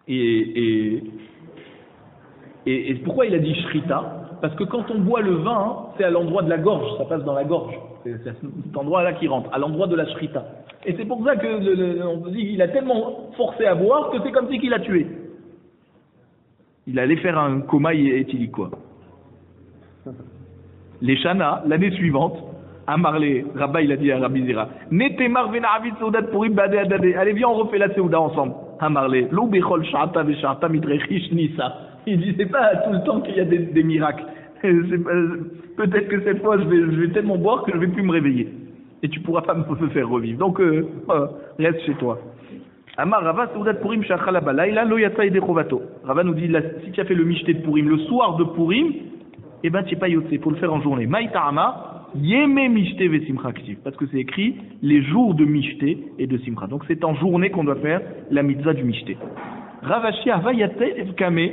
Et pourquoi il a dit Shrita? Parce que quand on boit le vin, c'est à l'endroit de la gorge, ça passe dans la gorge. C'est cet endroit-là qui rentre, à l'endroit de la shrita. Et c'est pour ça que on dit qu'il a tellement forcé à boire que c'est comme si qu'il a tué. Il allait faire un coma éthylique, quoi. Les Shana, l'année suivante, Amarlé, Rabba, il a dit à Rabbi Zira, Netemar vena'avid seudat purim bade adade. Allez, viens, on refait la Seuda ensemble. Amarlé, lo bechol sha'ata ve'sha'ata mitrechish nisa. Il dit, c'est pas tout le temps qu'il y a des miracles. Peut-être que cette fois, je vais tellement boire que je vais plus me réveiller. Et tu pourras pas me faire revivre. Donc, reste chez toi. Amar Rava Seudat Purim sha'achala balayla lo yatsa yedei chovato. Rava nous dit, si tu as fait le michté de Purim, le soir de Purim, eh ben, tu n'es pas yotse, il faut le faire en journée. Maïta'ama, Yeme Mishte ve Simcha Ktiv, parce que c'est écrit les jours de Mishte et de Simcha. Donc c'est en journée qu'on doit faire la mitzvah du Mishte. Ravashi Havayate Kame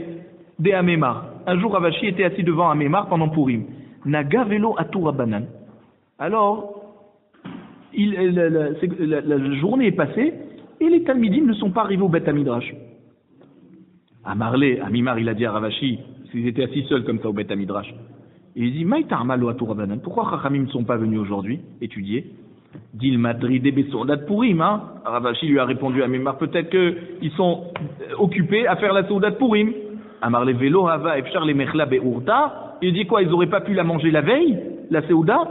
de Amemar. Un jour Ravashi était assis devant Amemar pendant Purim. Naga velo atura banan. Alors, la journée est passée et les Talmidim ne sont pas arrivés au Beth Midrash. Amarlé, Amimar, il a dit à Ravashi, s'ils étaient assis seuls comme ça au Beth Midrash. Et il dit, pourquoi Chachamim ne sont pas venus aujourd'hui étudier? Dil Madri des Bessourdat Purim, hein. Ravashi lui a répondu à Mimar, peut-être qu'ils sont occupés à faire la Sourdat Purim. Amar le vélo hava efchar les mechla be'urta. Il dit quoi? Ils n'auraient pas pu la manger la veille, la Seuda?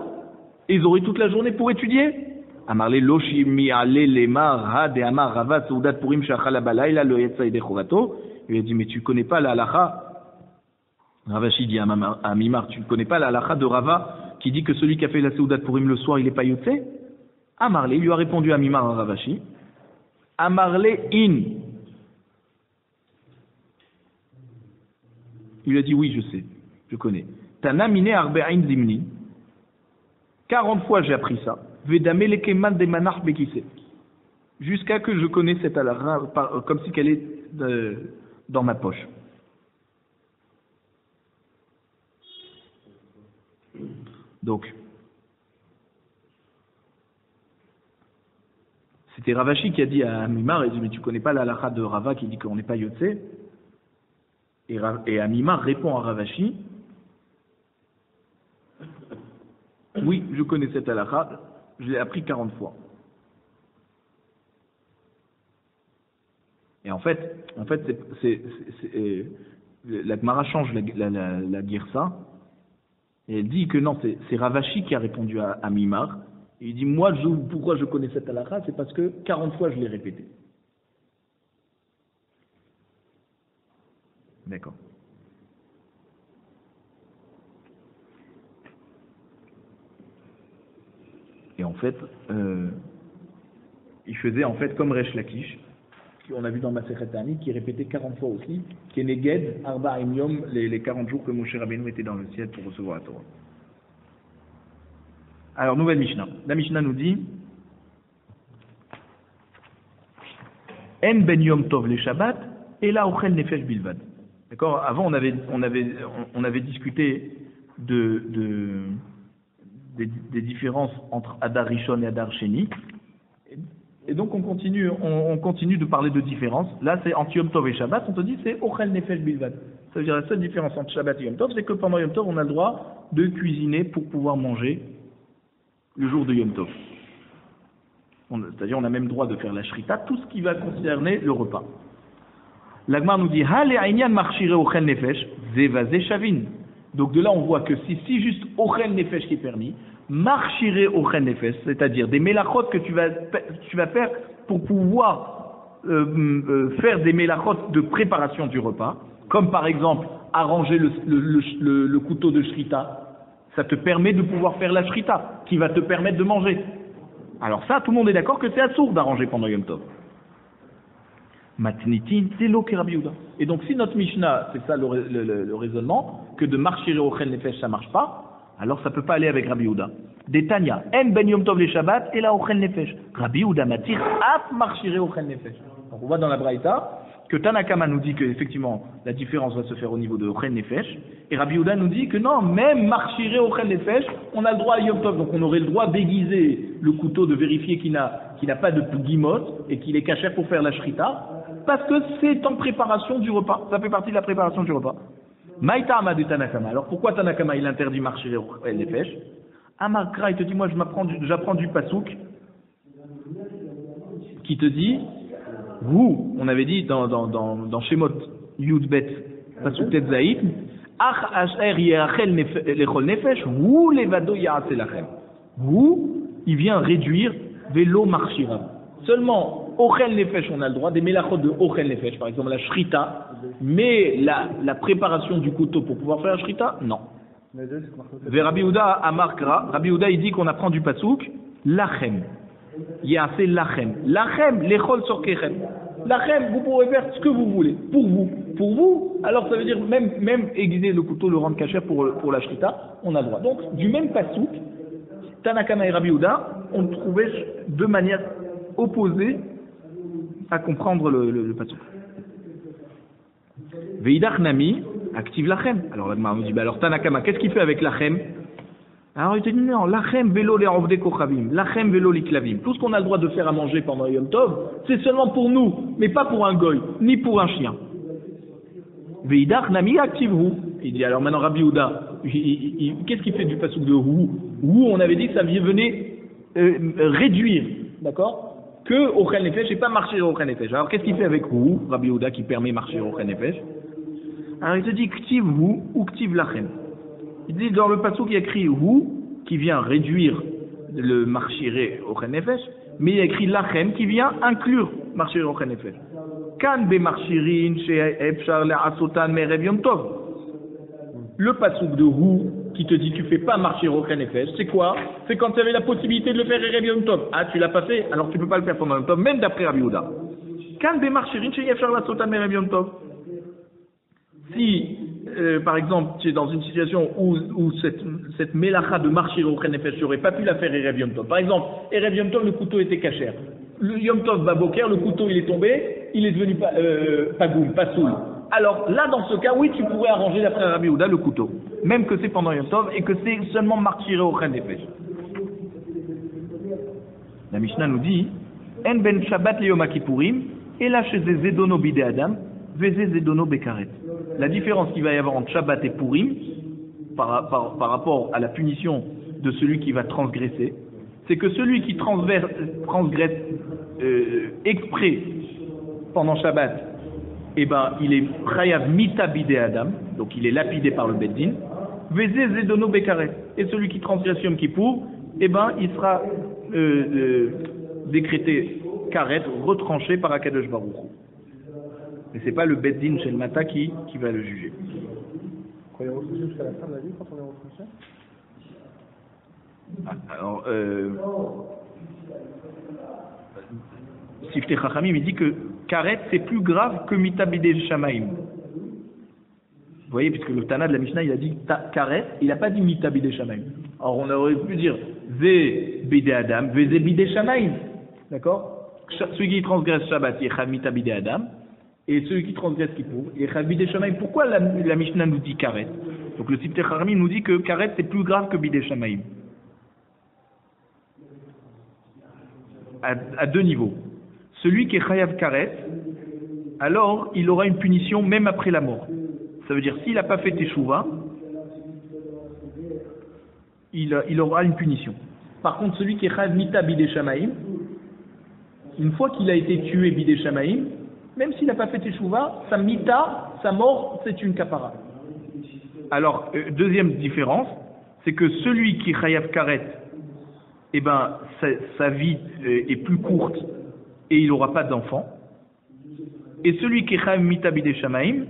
Et ils auraient toute la journée pour étudier? Amar le loshimi ale lemar ha de amar rava Sourdat Purim shachala balayla lo yetsa ide chovato. Il a dit, mais tu connais pas la halacha. Ravashi dit à Mimar, tu ne connais pas la halakha de Rava qui dit que celui qui a fait la Seudat Purim le soir, il n'est pas yotse? Amarlé, il lui a répondu à Mimar à Ravashi. Amarlé in. Il lui a dit, oui, je sais, je connais. Tana mine arbe'ain zimni. 40 fois j'ai appris ça. Vedame lekeman de manach bekise. Jusqu'à que je connais cette halakha comme si qu'elle est dans ma poche. Donc, c'était Ravashi qui a dit à Amimar, il dit, mais tu connais pas la halakha de Rava qui dit qu'on n'est pas yotse? Et Amimar répond à Ravashi, oui, je connais cette halakha, je l'ai appris 40 fois. Et en fait, la Gemara change la girsa. Et elle dit que non, c'est Ravashi qui a répondu à Mimar. Et il dit, moi, pourquoi je connais cette halakha? C'est parce que 40 fois je l'ai répété. D'accord. Et en fait, il faisait en fait comme Resh Lakish, qu'on a vu dans Masechet Ta'anit, qui répétait 40 fois aussi, Keneged Arba'im Yom, les 40 jours que Moshe Rabbeinu était dans le ciel pour recevoir la Torah. Alors, nouvelle Mishnah. La Mishnah nous dit En ben Yom Tov le Shabbat, et là Ochel Nefesh Bilvad. D'accord? Avant, on avait discuté des différences entre Adar Rishon et Adar Sheni. Et donc on continue de parler de différences. Là c'est entre Yom Tov et Shabbat, on te dit c'est Ochel Nefesh Bilvad. Ça veut dire la seule différence entre Shabbat et Yom Tov, c'est que pendant Yom Tov on a le droit de cuisiner pour pouvoir manger le jour de Yom Tov. C'est-à-dire on a même le droit de faire la shrita, tout ce qui va concerner le repas. L'Agmar nous dit Hale Aïnian Marchire Ochel Nefesh, Zevazé Shavin. Donc de là on voit que si juste Ochel Nefesh qui est permis, Marchire Ochel Nefesh, c'est-à-dire des mélachot que tu vas faire pour pouvoir faire des mélachot de préparation du repas, comme par exemple arranger le couteau de shrita, ça te permet de pouvoir faire la shrita, qui va te permettre de manger. Alors ça, tout le monde est d'accord que c'est assourd d'arranger pendant Yom Tov. Matnitin, c'est l'eau qui Rabbi Yehuda. Et donc si notre Mishnah, c'est ça le raisonnement, que de marcher au Ochel Nefesh ça marche pas, alors ça peut pas aller avec Rabbi Yehuda. Détania, en ben Yom Tov le Shabbat et la Ochel Nefesh. Rabbi Yehuda matir af marcher au Ochel Nefesh. Donc on voit dans la Braïta que Tanakama nous dit que effectivement la différence va se faire au niveau de Ochel Nefesh, et Rabbi Yehuda nous dit que non, même marcher au Ochel Nefesh, on a le droit à Yom Tov, donc on aurait le droit d'aiguiser le couteau, de vérifier qu'il n'a pas de guimote et qu'il est cachère pour faire la shrita, parce que c'est en préparation du repas, ça fait partie de la préparation du repas. Maïtama de Tanakama. Alors pourquoi Tanakama il interdit marcher el nefesh? Amarkra, il te dit, moi j'apprends du pasouk qui te dit, vous, on avait dit dans Shemot Yud Bet, pasouk Tet Zaïd, Ach Asher Yerachel Lechol Nefesh, vous levado Yaase Lachem. Vous, il vient réduire vélo marchira. Seulement, Ochel Nefesh, on a le droit, des mélachot de Ochel Nefesh, par exemple la shrita, mais la préparation du couteau pour pouvoir faire la shrita, non. Vers Rabbi Yehuda Amarkra, Rabbi Yehuda il dit qu'on apprend du pasouk, lachem. Yaase lachem. Lachem, lechol sorkechem. Lachem, vous pourrez faire ce que vous voulez, pour vous. Pour vous, alors ça veut dire même aiguiser le couteau, le rendre cachère pour la shrita, on a le droit. Donc, du même pasouk, Tanakama et Rabbi Yehuda ont trouvé deux manières opposées à comprendre le pasouk. Veidach Nami active lachem. Alors la Gemara nous dit, alors Tanakama, qu'est-ce qu'il fait avec lachem? Alors il te dit non, lachem vélo les rovde kochavim, lachem vélo les klavim. Tout ce qu'on a le droit de faire à manger pendant Yom Tov, c'est seulement pour nous, mais pas pour un goy, ni pour un chien. Veidach Nami active-vous. Il dit alors maintenant Rabbi Yehuda, qu'est-ce qu'il fait du pasouk de Hu? Hu, on avait dit que ça venait réduire, d'accord? Que Ochel Nefesh et pas marcher au Ochel Nefesh. Alors qu'est-ce qu'il fait avec Hu, Rabbi Yehuda, qui permet marcher au Ochel Nefesh? Alors il te dit Ktiv Hu ou Ktiv Lachem. Il dit dans le pasouk il y a écrit Hu qui vient réduire le marchiré au Ochel Nefesh, mais il y a écrit Lachem qui vient inclure marchiré au Ochel Nefesh. Kan be marchirin chez Efshar le'asotan merev Yom Tov. Le pasouk de Hu qui te dit tu fais pas marcher au Ochel Nefesh, c'est quoi? C'est quand tu avais la possibilité de le faire Erev Yom Tov. Ah, tu l'as pas fait, alors tu peux pas le faire pendant Yom Tov, même d'après Rabbi Yehuda. Kan be marchirin chez Efshar le'asotan merev Yom Tov. Si, par exemple, tu es dans une situation où cette mélacha de marcher au Ochel Nefesh, tu n'aurais pas pu la faire Erev Yom Tov. Par exemple, Erev Yom Tov, le couteau était cachère. Le Yom Tov Baboker, le couteau il est tombé, il est devenu pagoum, pasoul. Alors là, dans ce cas, oui, tu pourrais arranger d'après Rabbi Yehuda le couteau, même que c'est pendant Yom Tov et que c'est seulement marcher au Ochel Nefesh. La Mishnah nous dit, En ben Shabbat le Yom Kippourim, et là chez Zedono bide Adam, Veze Zedono bekaret. La différence qu'il va y avoir entre Shabbat et Purim, par rapport à la punition de celui qui va transgresser, c'est que celui qui transgresse exprès pendant Shabbat, eh ben, il est Chayav Mita bide Adam, donc il est lapidé par le Beddin, Veze Zedono bekaret. Et celui qui transgresse Yom Kippour, eh ben, il sera décrété karet, retranché par Akadosh Baruch Hu. Mais c'est pas le Beddin chez le Mata qui va le juger. Quand il est retranché jusqu'à la fin de la vie, quand on est retranché? Alors, Siftei Chachamim, il dit que Karet c'est plus grave que Mita Bidei Shamaim. Vous voyez, puisque le Tana de la Mishnah, il a dit Karet, il n'a pas dit Mita Bidei Shamaim. Alors on aurait pu dire Ve Bidei Adam, Ve Ze Bidei Shamaim. D'accord? Celui qui transgresse Shabbat, il est Mita Bidei Adam. Et celui qui transgresse Kippour, il est Bidei Shamaim. Pourquoi la Mishnah nous dit Karet? Donc le Siftei Chachamim nous dit que Karet c'est plus grave que Bidei Shamaim. À deux niveaux. Celui qui est Chayav Karet, alors il aura une punition même après la mort. Ça veut dire s'il n'a pas fait Teshuvah, il aura une punition. Par contre, celui qui est Chayav Mita Bidei Shamaim, une fois qu'il a été tué Bidei Shamaim, même s'il n'a pas fait Teshuvah, sa Mita, sa mort, c'est une kapara. Alors, deuxième différence, c'est que celui qui est Chayav Karet, eh ben, sa vie est plus courte et il n'aura pas d'enfant. Et celui qui est Chayav Mita Bidei Shamaim,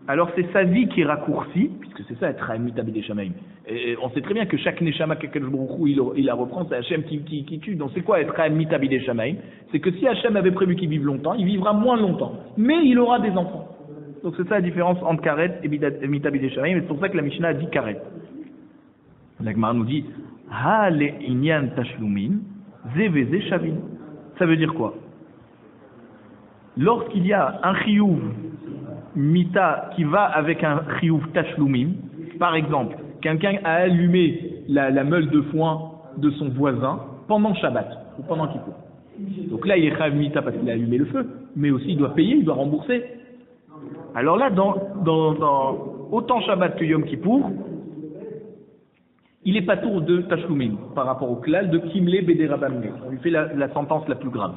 alors c'est sa vie qui est raccourcie, puisque c'est ça être Chayav Mita Bidei Shamaim. Et on sait très bien que chaque Neshama qu'Akadosh Baruch Hu il la reprend, c'est Hachem qui tue. Donc c'est quoi être Chayav Mita Bidei Shamaim? C'est que si Hachem avait prévu qu'il vive longtemps, il vivra moins longtemps, mais il aura des enfants. Donc c'est ça la différence entre Karet et Mita Bidei Shamaim, et c'est pour ça que la Mishnah a dit Karet. La Gemara nous dit Ha le inyan tashlumin, ze veze shavin. Ça veut dire quoi? Lorsqu'il y a un chiyuv mita qui va avec un chiyuv tashlumim, par exemple, quelqu'un a allumé la meule de foin de son voisin pendant Shabbat ou pendant Kippour. Donc là, il est chayav mita parce qu'il a allumé le feu, mais aussi il doit payer, il doit rembourser. Alors là, autant Shabbat que Yom Kippour, il est pas tour de Tashlumim par rapport au klal de Kimle Bederabamne. On lui fait la sentence la plus grave.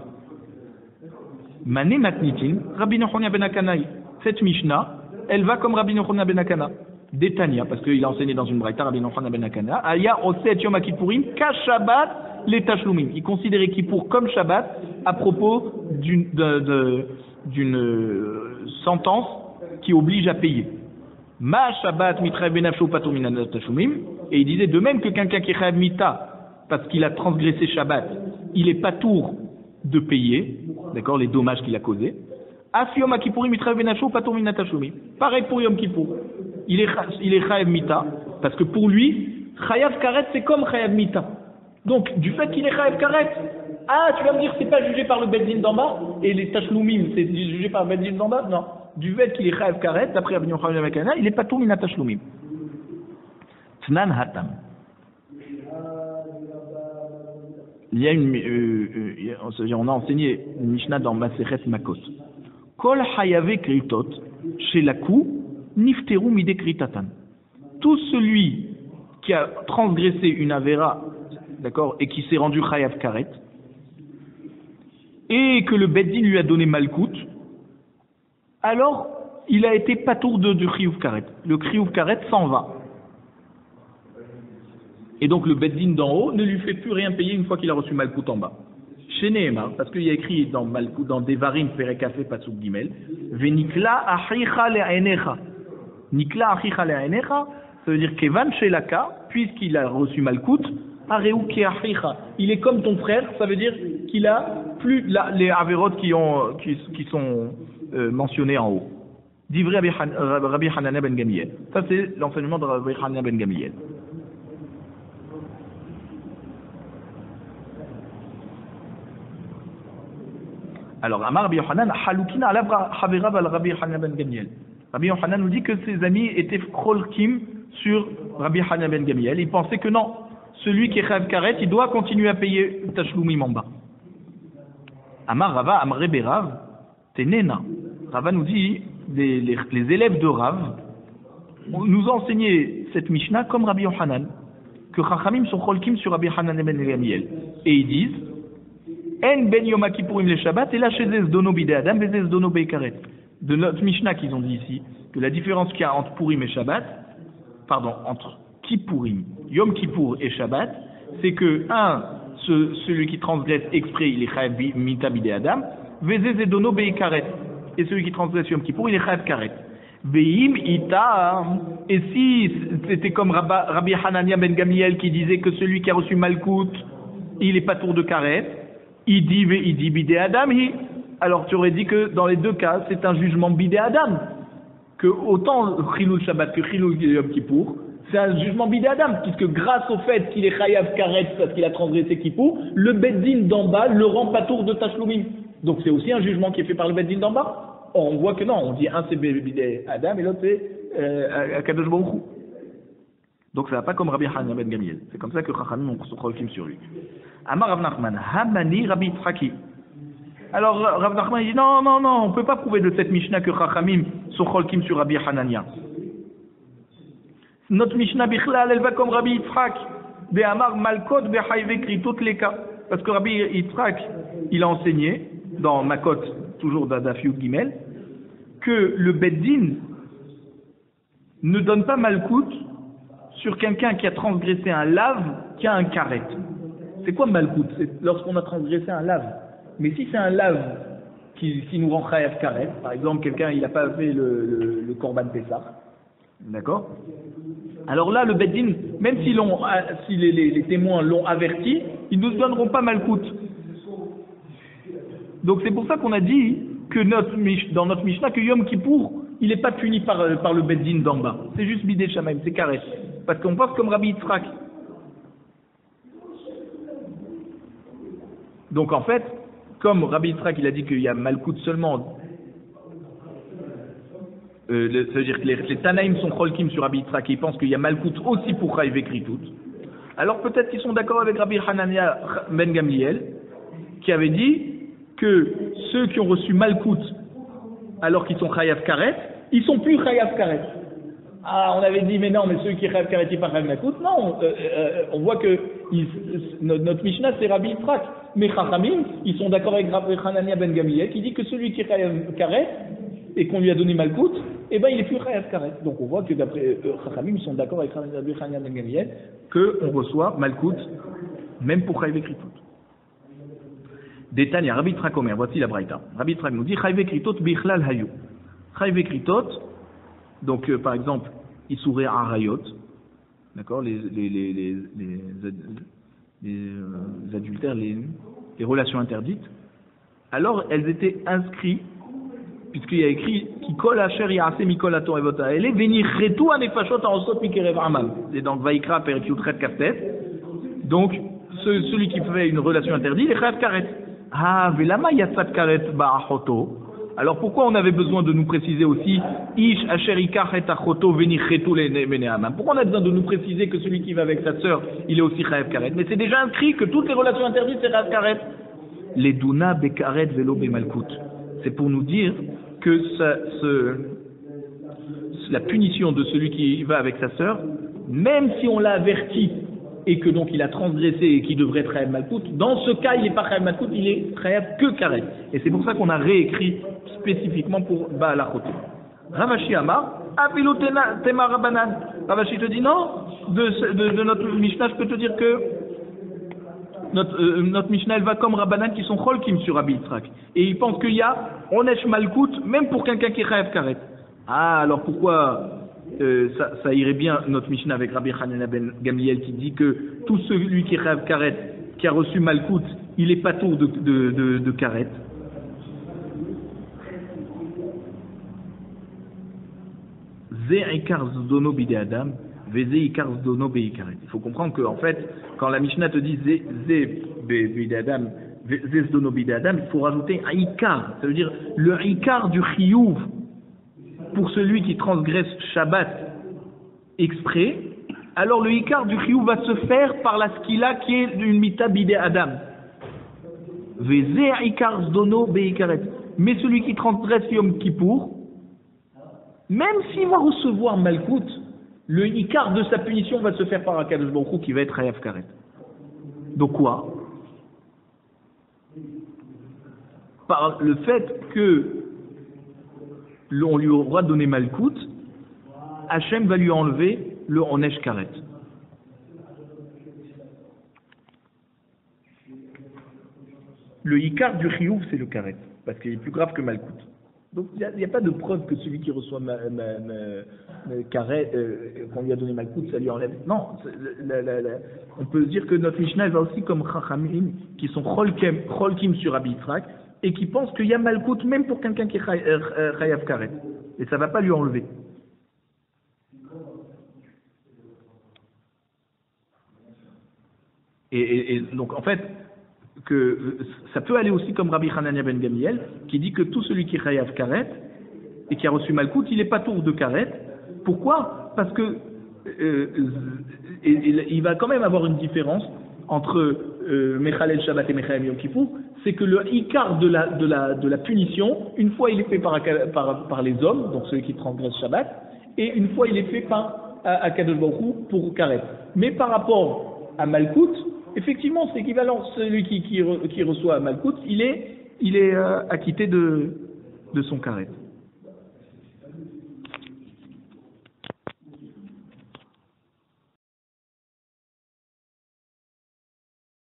Mané Matnitin, Rabbi Nochonia ben Akanaï. Cette Mishnah, elle va comme Rabbi Nochonia ben Akana. D'Etania, parce qu'il a enseigné dans une braïta, Rabbi Nochonia ben Akana. Aya Oset Yom Kippourim, Ka Shabbat les Tashlumim. Il considérait Kippour comme Shabbat à propos d'une sentence qui oblige à payer. Ma Shabbat mitraev benafsho patur minan tashlumim. Et il disait de même que quelqu'un qui est chayav mita parce qu'il a transgressé Shabbat, il est patour de payer, d'accord, les dommages qu'il a causés. Af Yom Kippourim mitraev benafsho patur minan tashlumim. Pareil pour Yom Kippour. Il est chayav mita parce que pour lui chayav karet c'est comme chayav mita. Donc du fait qu'il est chayav karet, tu vas me dire c'est pas jugé par le beddin d'en bas et les tashlumim c'est jugé par le beddin d'en bas? Non. Du fait qu'il est chayav karet, d'après Rabbi Yochanan ben Akana, il est patour min tashlumim. Tnan hatam. Il y a on a enseigné une Mishnah dans Masechet Makot. Kol hayave kritot shelaku nifteru mide kritatan. Tout celui qui a transgressé une avera, d'accord, et qui s'est rendu chayav karet, et que le beddin lui a donné malkout, alors il a été patour du chiyuv karet. Le chiyuv karet s'en va. Et donc le beddin d'en haut ne lui fait plus rien payer une fois qu'il a reçu malkout en bas. Chez Nehemar, parce qu'il y a écrit dans malkout, dans Devarim Perekafe Pasuk Gimel, Venikla achicha le'anecha. Nikla achicha le'anecha, ça veut dire Kevan Shelaka, puisqu'il a reçu malkout, Areu ki achicha. Il est comme ton frère, ça veut dire qu'il a plus les averot qui sont mentionnés en haut. Divrei Rabbi Hanania ben Gamliel. Ça c'est l'enseignement de Rabbi Hanania ben Gamliel. Alors, Amar Rabbi Yochanan, Halukina alabra Haverav al Rabbi Hanania ben Gamliel. Rabbi Yochanan nous dit que ses amis étaient cholkim sur Rabbi Hanania ben Gamliel. Il pensait que non, celui qui est chayav karet, il doit continuer à payer tashlumim en bas. Amar Rava, Amar Rebbe Rav, Tenena. Rava nous dit, les élèves de Rav nous ont enseigné cette Mishnah comme Rabbi Yochanan, que Chachamim sont cholkim sur Rabbi Hanania ben Gamliel. Et ils disent, En ben Yom Kippourim le Shabbat, et là chez Zdono bide Adam, et Zdono beikaret. De notre Mishnah qu'ils ont dit ici, que la différence qu'il y a entre Purim et Shabbat, entre Kippourim, Yom Kippour et Shabbat, c'est que, celui qui transgresse exprès, il est chayav mita bide Adam, Vezez Zdono beikaret. Et celui qui transgresse Yom Kippour, il est chayav karet. Veim ita, et si c'était comme Rabbi Hanania ben Gamliel qui disait que celui qui a reçu malkout, il est pas tour de karet, il dit bidé Adam, alors tu aurais dit que dans les deux cas, c'est un jugement bidé Adam. Que autant Chilul Shabbat que Chilul Yom Kippour, c'est un jugement bidé Adam, puisque grâce au fait qu'il est chayav karet parce qu'il a transgressé Kippour, le beddin d'en bas le rend patour de tashlumim. Donc c'est aussi un jugement qui est fait par le beddin d'en bas. Or, on voit que non, on dit un c'est bidé Adam et l'autre c'est Kadosh Baruch Hu. Donc ça va pas comme Rabbi Hanania ben Gamliel. C'est comme ça que Chachamim ont cholkim sur lui. Amar Rav Nachman, Hamani Rabbi Yitzhaki. Alors Rav Nachman dit non, on ne peut pas prouver de cette Mishnah que Chachamim sont cholkim sur Rabbi Hanania. Notre Mishnah Bichlal, elle va comme Rabbi Yitzhak. Be Amar Malkot be Hayve Kritot Leka. Parce que Rabbi Yitzhak, il a enseigné dans Makot, toujours d'Adaf Yud Gimel, que le beddin ne donne pas malkout sur quelqu'un qui a transgressé un lave qui a un karet. C'est quoi malkout? C'est lorsqu'on a transgressé un lave. Mais si c'est un lave qui nous rend chayav karet, par exemple quelqu'un il n'a pas fait le korban Pessah, d'accord? Alors là le beddin, même si les témoins l'ont averti, ils ne nous donneront pas malkout. Donc c'est pour ça qu'on a dit que dans notre Mishnah que Yom Kippour il n'est pas puni par le beddin d'en bas. C'est juste bidé shamaim, c'est karet. Parce qu'on pense comme Rabbi Yitzhak. Donc en fait, comme Rabbi Yitzhak il a dit qu'il y a malkout seulement, ça veut dire que les Tanaïm sont cholkim sur Rabbi Yitzhak et ils pensent qu'il y a malkout aussi pour chayav kritout. Alors peut-être qu'ils sont d'accord avec Rabbi Hanania ben Gamliel qui avait dit que ceux qui ont reçu malkout alors qu'ils sont chayav karet, ils sont plus chayav karet. Ah, on avait dit, mais non, mais ceux qui rêvent Karet, ils pas rêvent Malkout. Non, on voit que notre Mishnah, c'est Rabbi Yitzhak. Mais Chachamim, ils sont d'accord avec Rabbi Hanania ben Gamliel, qui dit que celui qui rêve Karet, et qu'on lui a donné Malkout, eh ben, il est plus rêve Karet. Donc, on voit que d'après Chachamim, ils sont d'accord avec Rabbi Hanania ben Gamliel, qu'on reçoit Malkout, même pour Chayve Kritot. Détail, Rabbi Yitzhak Omer, voici la braïta. Rabbi Yitzhak nous dit, Chayve Kritot bichlal hayu. Chayve Kritot, donc, par exemple, Issouré Arayot, d'accord, les adultères, les relations interdites, alors elles étaient inscrites, puisqu'il y a écrit qui kol asher yaase mikol ator evot haele veni chetu anefashot haosot mikerev amal. C'est dans Vaikra perek yutret kaftet. Donc celui qui fait une relation interdite, il est chayav karet. Ah, velama yatzat karet ba'achoto. Alors pourquoi on avait besoin de nous préciser aussi ish asher ikach et achoto veni chetu leneamam? Pourquoi on a besoin de nous préciser que celui qui va avec sa sœur, il est aussi chayav karet? Mais c'est déjà inscrit que toutes les relations interdites c'est chayav karet. Les duna bekaret velo bemalkut. C'est pour nous dire que la punition de celui qui va avec sa sœur, même si on l'a averti et que donc il a transgressé et qu'il devrait être Chayav Malkout, dans ce cas il n'est pas Chayav Malkout, il est Chayav que Karet. Et c'est pour ça qu'on a réécrit spécifiquement pour Baal Achoto. Ravashi Amar, Afilu Tema Rabanan. Ravashi te dit non, de notre Mishnah, je peux te dire que notre Mishnah, elle va comme Rabbanan qui sont Cholkim sur Rabbi Yitzhak. Et ils pensent qu'il y a Onesh Malkout, même pour quelqu'un qui est Chayav Karet. Ah, alors pourquoi ça irait bien, notre Mishnah, avec Rabbi Hanania ben Gamliel, qui dit que tout celui qui est Chayav Karet, qui a reçu Malkout, il est patour de Karet. Ze'ikar Zdono Bide Adam. Il faut comprendre que en fait, quand la Mishnah te dit il faut rajouter un ikar. Ça veut dire le ikar du chiyuv pour celui qui transgresse Shabbat exprès. Alors le ikar du chiyuv va se faire par la skila qui est une mita bide adam. Mais celui qui transgresse Yom Kippour, même s'il va recevoir Malkout, le ikar de sa punition va se faire par Akadosh Baruch Hu qui va être Chayav Karet. Donc quoi? Par le fait que on lui aura donné Malkout, Hachem va lui enlever le Onesh Karet. Le ikar du chiyuv, c'est le Karet, parce qu'il est plus grave que Malkout. Donc il n'y a pas de preuve que celui qui reçoit Karet, qu'on lui a donné Malkout, ça lui enlève. Non, on peut dire que notre Mishnah va aussi comme Chachamim, qui sont Cholkim sur Rabbi Yitzhak, et qui pensent qu'il y a Malkout même pour quelqu'un qui est Chayav Karet. Et ça ne va pas lui enlever. Et donc en fait, que ça peut aller aussi comme Rabbi Hanania ben Gamliel, qui dit que tout celui qui est Chayav Karet et qui a reçu Malkout, il n'est pas tour de Karet. Pourquoi? Parce que il va quand même avoir une différence entre Mechalel Shabbat et Mechalel Yom Kippour, c'est que le ikar de la punition, une fois il est fait par les hommes, donc ceux qui transgressent Shabbat, et une fois il est fait par Akadosh Baruch Hu pour Karet. Mais par rapport à Malkout, effectivement, c'est équivalent. Celui qui reçoit Malkout, il est acquitté de son Karet.